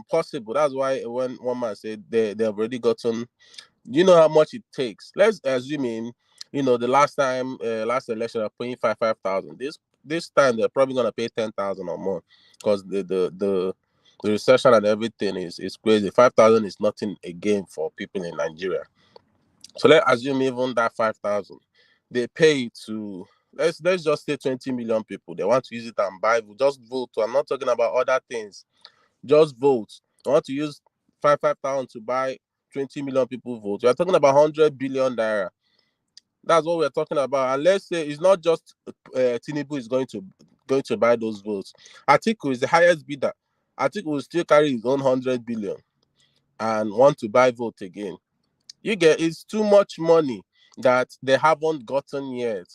possible. That's why when one man said they've already gotten, you know how much it takes. Let's assume the last time, last election, are paying 5,000. This time they're probably gonna pay 10,000 or more, because the recession and everything is crazy. 5,000 is nothing again for people in Nigeria. So let's assume even that 5,000, they pay to, let's just say 20 million people. They want to use it and buy. Just vote. I'm not talking about other things. Just vote. I want to use 5,000 to buy 20 million people vote. We're talking about 100 billion naira. That's what we're talking about. And let's say it's not just Tinubu is going to buy those votes. Atiku is the highest bidder. Atiku will still carry his own 100 billion and want to buy vote again. You get, it's too much money that they haven't gotten yet,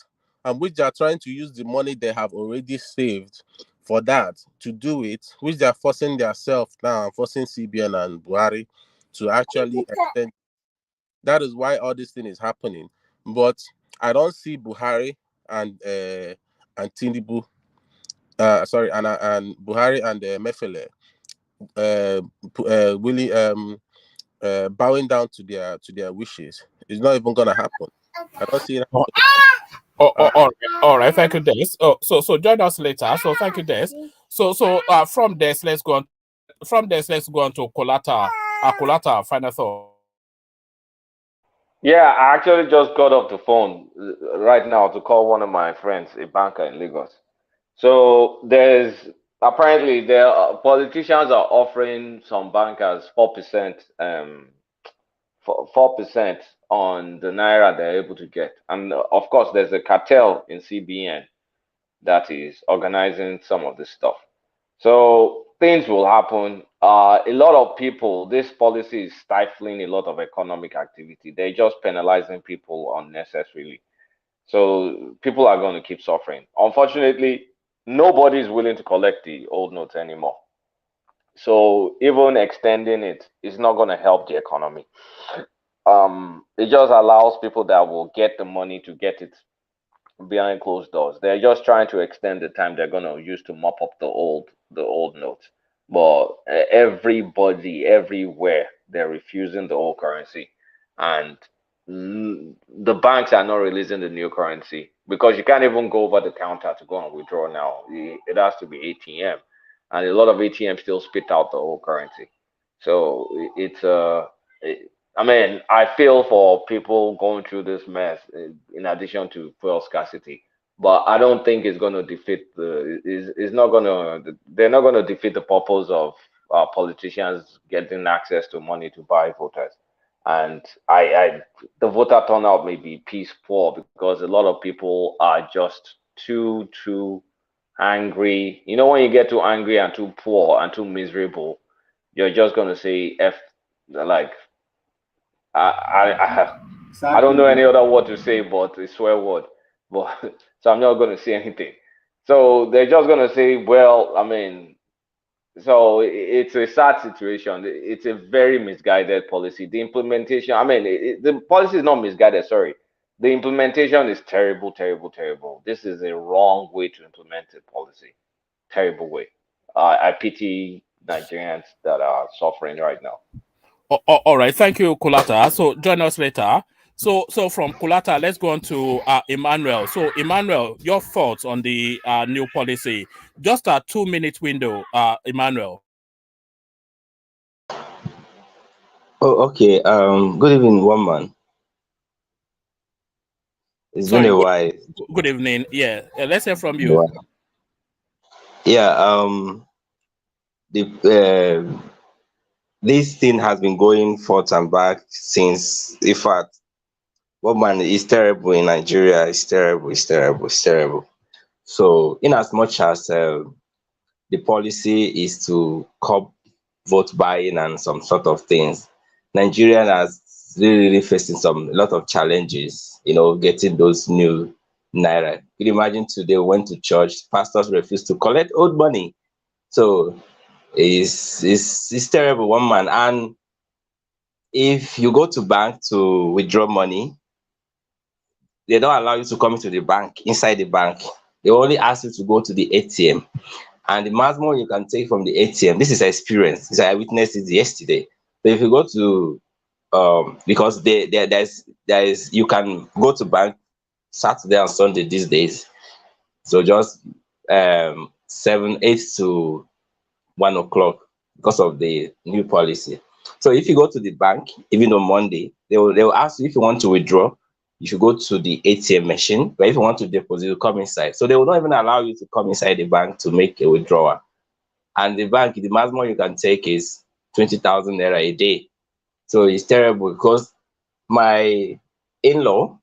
and which they are trying to use the money they have already saved for that to do it, which they are forcing themselves now, forcing CBN and Buhari to actually extend. That is why all this thing is happening. But I don't see Buhari and Tinubu, sorry, and Buhari and Emefiele really bowing down to their wishes. It's not even gonna happen. I don't see it. All right. Thank you, Des. So join us later. So thank you, Des. So from Des, let's go on. From Des, let's go on to Kolata. Kolata, final thought. Yeah, I actually just got off the phone right now to call one of my friends, a banker in Lagos. So there's apparently politicians are offering some bankers 4%, 4% on the naira they're able to get, and of course there's a cartel in CBN that is organizing some of this stuff. So things will happen. A lot of people, this policy is stifling a lot of economic activity. They're just penalizing people unnecessarily. So people are going to keep suffering. Unfortunately, nobody is willing to collect the old notes anymore. So even extending it is not going to help the economy. It just allows people that will get the money to get it behind closed doors. They're just trying to extend the time they're going to use to mop up the old notes. But everybody, everywhere, they're refusing the old currency, and the banks are not releasing the new currency because you can't even go over the counter to go and withdraw now. It has to be ATM, and a lot of ATMs still spit out the old currency. So it's I mean, I feel for people going through this mess in addition to fuel scarcity, but I don't think it's going to defeat it's not going to, they're not going to defeat the purpose of politicians getting access to money to buy voters. And the voter turnout may be piece poor because a lot of people are just too angry. You know, when you get too angry and too poor and too miserable, you're just gonna say F, like I don't Exactly. know any other word to say but a swear word. But so I'm not gonna say anything. So they're just gonna say, well, I mean, so it's a sad situation. It's a very misguided policy. The implementation, I mean, the policy is not misguided, sorry. The implementation is terrible, terrible, terrible. This is a wrong way to implement a policy. Terrible way. I pity Nigerians that are suffering right now. All right, thank you, Kulata. So join us later. So from Kulata, let's go on to Emmanuel. So Emmanuel, your thoughts on the new policy? Just a 2-minute window, Emmanuel. Oh, okay. Good evening, one man. It's been Sorry, a while. good evening. Yeah, let's hear from you. Wow. Yeah. The this thing has been going forth and back since. In fact, one man is terrible in Nigeria. It's terrible. It's terrible. It's terrible. So, in as much as the policy is to curb vote buying and some sort of things, Nigeria has really facing a lot of challenges, getting those new Naira. You can imagine today we went to church, pastors refused to collect old money. So it's terrible, one man. And if you go to bank to withdraw money, they don't allow you to come into the bank, inside the bank. They only ask you to go to the ATM. And the maximum you can take from the ATM, this is experience. I witnessed it yesterday. So if you go to because there's you can go to bank Saturday and Sunday these days. So just 8 to 1 o'clock because of the new policy. So if you go to the bank, even on Monday, they will ask you if you want to withdraw. You should go to the ATM machine. But if you want to deposit, you come inside. So they will not even allow you to come inside the bank to make a withdrawal. And the bank, the maximum you can take is 20,000 naira a day. So it's terrible because my in-law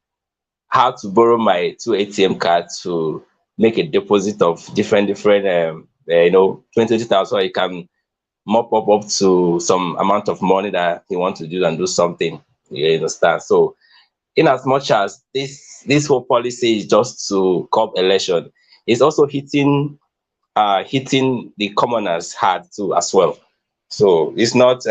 had to borrow my 2 ATM cards to make a deposit of different 20,000, so he can mop up to some amount of money that he wants to do and do something. You understand? So in as much as this whole policy is just to curb election, it's also hitting the commoners hard too as well. So it's not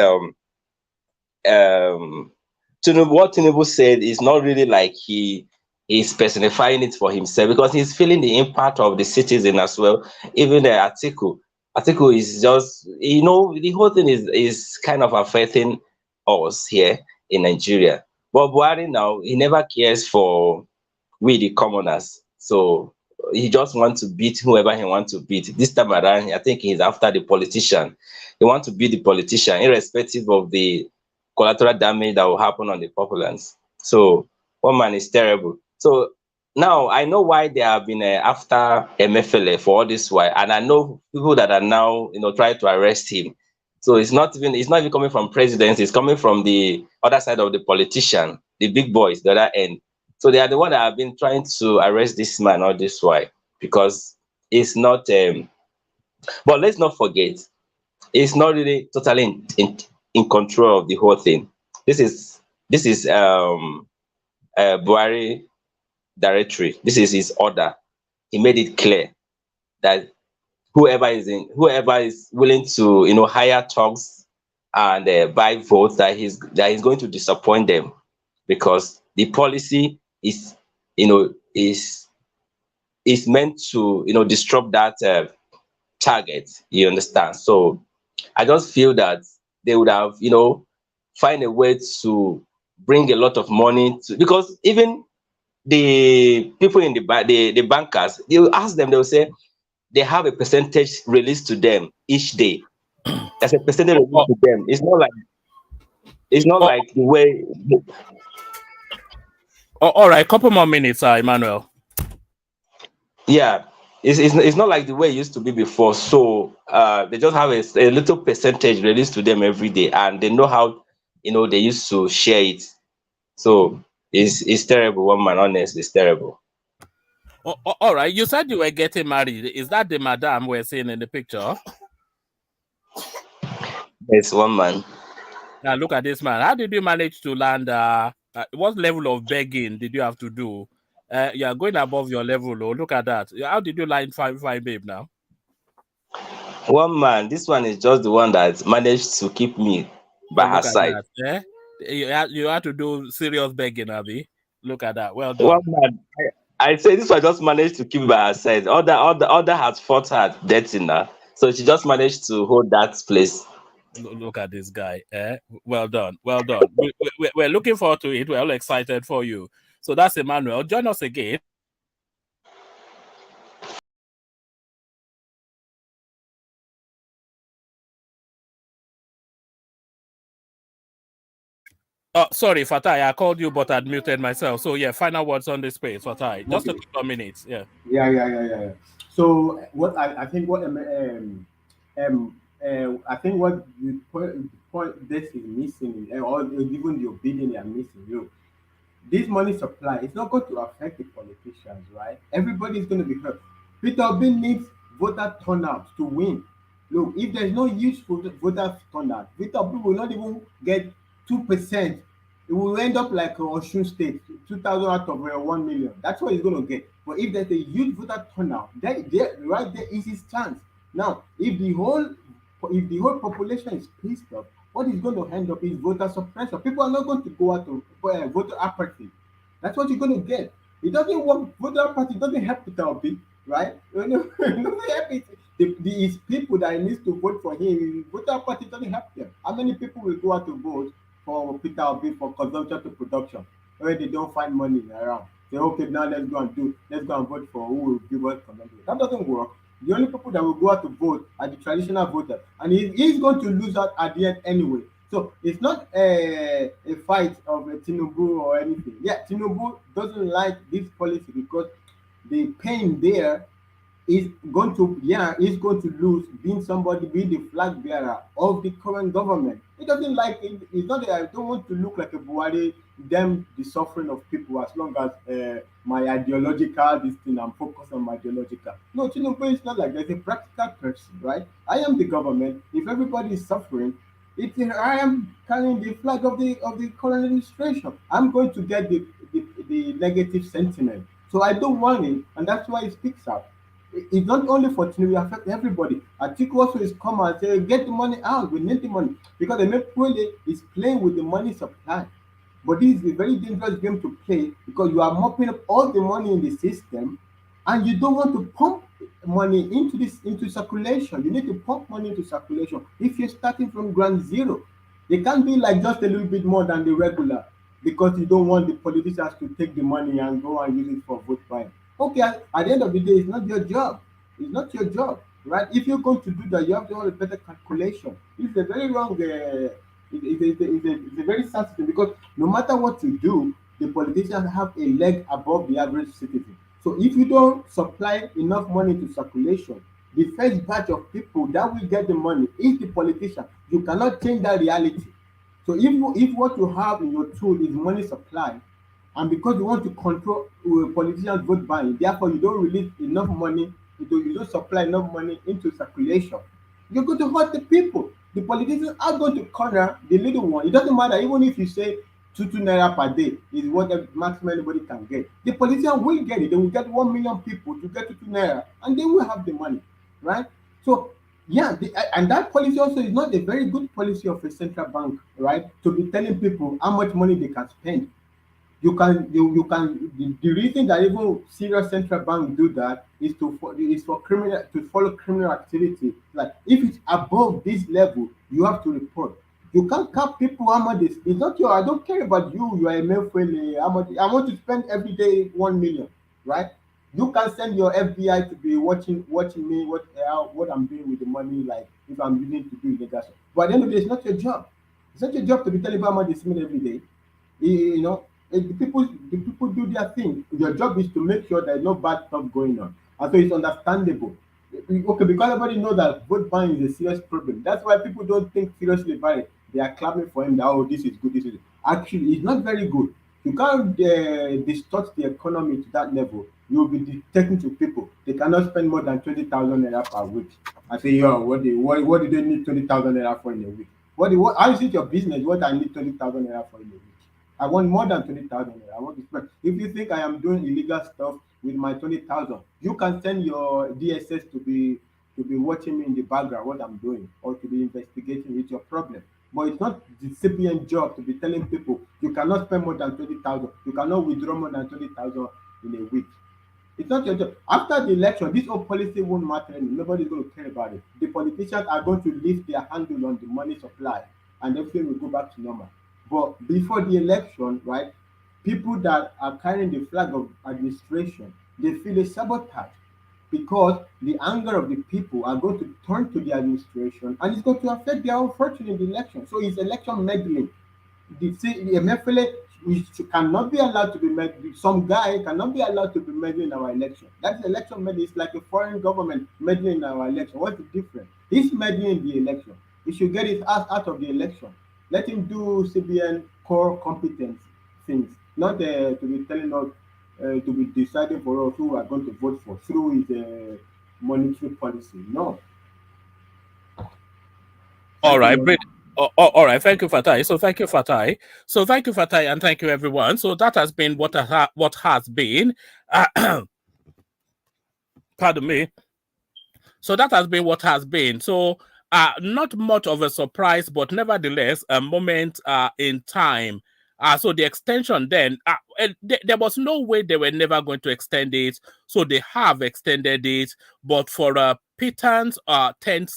Tinubu, what Tinubu said is not really like he is personifying it for himself, because he's feeling the impact of the citizen as well. Even the article is just, the whole thing is kind of affecting us here in Nigeria. But Buhari now, he never cares for we the commoners. So he just wants to beat whoever he wants to beat. This time around, I think he's after the politician. He wants to beat the politician, irrespective of the collateral damage that will happen on the populace. So one man is terrible. So now I know why they have been after Emefiele for all this while, and I know people that are now trying to arrest him. So it's not even coming from presidents. It's coming from the other side of the politician, the big boys, the other end. So they are the one that have been trying to arrest this man all this while, because it's not. But let's not forget, it's not really totally in control of the whole thing. This is Buhari directory. This is his order. He made it clear that whoever is willing to hire thugs and buy votes, that he's going to disappoint them, because the policy is is meant to disrupt that target. You understand? So I just feel that they would have find a way to bring a lot of money to, because even the people in the bankers, they will ask them, they will say they have a percentage released to them each day. There's a percentage released to them. It's not like the way. All right, couple more minutes, Emmanuel. Yeah, it's not like the way it used to be before. So they just have a little percentage released to them every day, and they know how they used to share it. So it's terrible, one man, honest, it's terrible. All right. You said you were getting married. Is that the madam we're seeing in the picture? Yes, one man. Now look at this man. How did you manage to land? What level of begging did you have to do? You are going above your level. Oh, look at that. How did you line fine babe now? One man. This one is just the one that managed to keep me by her Look at side. that. You had to do serious begging, Abby. Look at that. Well One done. man. I say this one just managed to keep me by her side. Other has fought her dirty now, so she just managed to hold that place. Look at this guy. Well done. Well done. We're looking forward to it. We're all excited for you. So that's Emmanuel. Join us again. Oh, sorry, Fatai. I called you, but I'd muted myself. So yeah, final words on this space, Fatai. Just a Okay. couple of minutes. Yeah. Yeah. So what I think what I think what the point this is missing, or even the opinion they are missing, this money supply is not going to affect the politicians, right? Everybody is going to be hurt. Peter Obi needs voter turnout to win. Look, if there's no huge voter turnout, Peter Obi will not even get 2%. It will end up like Osun State, 2,000 out of 1 million. That's what he's going to get. But if there's a huge voter turnout, right there is his chance. Now, if the whole population is pissed off, what is going to end up is voter suppression. People are not going to go out to voter apathy. That's what you're going to get. It doesn't work. Voter apathy doesn't help Peter Obi, right? It doesn't help it. It's people that needs to vote for him. Voter apathy doesn't help them. How many people will go out to vote for Peter Obi for consumption to production where they don't find money around? Say, okay, now let's go and vote for who will give us consumption. That doesn't work. The only people that will go out to vote are the traditional voters, and he's going to lose out at the end anyway. So it's not a fight of Tinubu or anything. Yeah, Tinubu doesn't like this policy because the pain there is going to lose being somebody, being the flag bearer of the current government. He doesn't like it. It's not that I don't want to look like a Buhari, them the suffering of people as long as my ideological this thing, I'm focused on my ideological. No, Tinubu is not like that. It's a practical person, right? I am the government. If everybody is suffering, I am carrying the flag of the current administration. I'm going to get the negative sentiment. So I don't want it, and that's why it speaks out. It's not only for Tinubu, it affects everybody. Atiku also is come and say, get the money out, we need the money. Because the Emefiele is playing with the money supply. But this is a very dangerous game to play because you are mopping up all the money in the system and you don't want to pump money into circulation. You need to pump money into circulation if you're starting from ground zero. It can't be like just a little bit more than the regular because you don't want the politicians to take the money and go and use it for vote buying. Okay, at the end of the day, it's not your job. It's not your job, right? If you're going to do that, you have to have a better calculation. It's a very wrong. It's a very sad thing because no matter what you do, the politicians have a leg above the average citizen. So if you don't supply enough money to circulation, the first batch of people that will get the money is the politician. You cannot change that reality. So if what you have in your tool is money supply, and because you want to control politicians' vote buying, therefore you don't release enough money, you don't supply enough money into circulation, you're going to hurt the people. The politicians are going to corner the little one. It doesn't matter, even if you say two naira per day is what the maximum anybody can get. The politician will get it. They will get 1 million people to get 2 naira, and they will have the money, right? So yeah, and that policy also is not a very good policy of a central bank, right? To be telling people how much money they can spend. The reason that even serious central bank do that is for criminal to follow criminal activity. Like if it's above this level, you have to report. You can't cap people how much it's not your. I don't care about you. You are a Emefiele. How much I want to spend every day 1 million, right? You can send your FBI to be watching me what I'm doing with the money. Like if I'm using to do illegal stuff. But at the end of the day, it's not your job. It's not your job to be telling people how much they spend every day. The people do their thing. Your job is to make sure there's no bad stuff going on, and so it's understandable. Okay, because everybody know that vote buying is a serious problem. That's why people don't think seriously about it. They are clapping for him that, oh, this is good, actually it's not very good. You can't distort the economy to that level You will be dictating to people. They cannot spend more than 20,000 naira per week. I say, yo, what do they need 20,000 naira for in a week? How is it your business? What I need 20,000 naira for in a week? I want more than 20,000 naira. I want to spend. If you think I am doing illegal stuff with my 20,000, you can send your DSS to be watching me in the background what I'm doing, or to be investigating with your problem. But it's not the CPN job to be telling people you cannot spend more than 20,000, you cannot withdraw more than 20,000 in a week. It's not your job. After the election, this whole policy won't matter anymore. Nobody's going to care about it. The politicians are going to lift their handle on the money supply, and everything will go back to normal. But before the election, right, people that are carrying the flag of administration, they feel a sabotage, because the anger of the people are going to turn to the administration, and it's going to affect their own fortune in the election. So it's election meddling. The Emefiele cannot be allowed to be meddling. Some guy cannot be allowed to be meddling in our election. That's election meddling. It's like a foreign government meddling in our election. What's the difference? He's meddling in the election. He should get his ass out of the election. Let him do CBN core competence things, not to be telling us, to be deciding for us who we are going to vote for through his monetary policy. No. All Thank you right, very much. all right. Thank you, Fatai. So thank you, Fatai. So thank you, Fatai, and thank you, everyone. So that has been what has been. Pardon me. So that has been what has been. So not much of a surprise, but nevertheless a moment in time. So the extension then, there was no way they were never going to extend it. So they have extended it, but for a pittance 10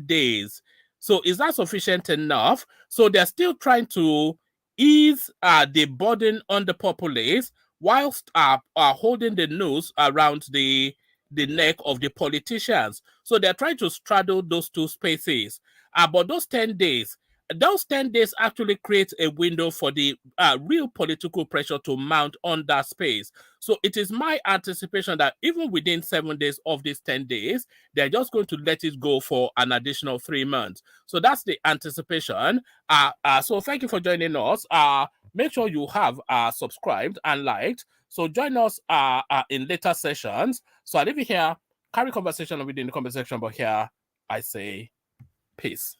days. So is that sufficient enough? So they're still trying to ease the burden on the populace, whilst holding the noose around the neck of the politicians. So they're trying to straddle those two spaces. But those 10 days actually create a window for the real political pressure to mount on that space. So it is my anticipation that even within 7 days of these 10 days, they're just going to let it go for an additional 3 months. So that's the anticipation. So thank you for joining us. Make sure you have subscribed and liked. So join us in later sessions. So I leave you here. Carry conversation within the conversation, but here I say peace.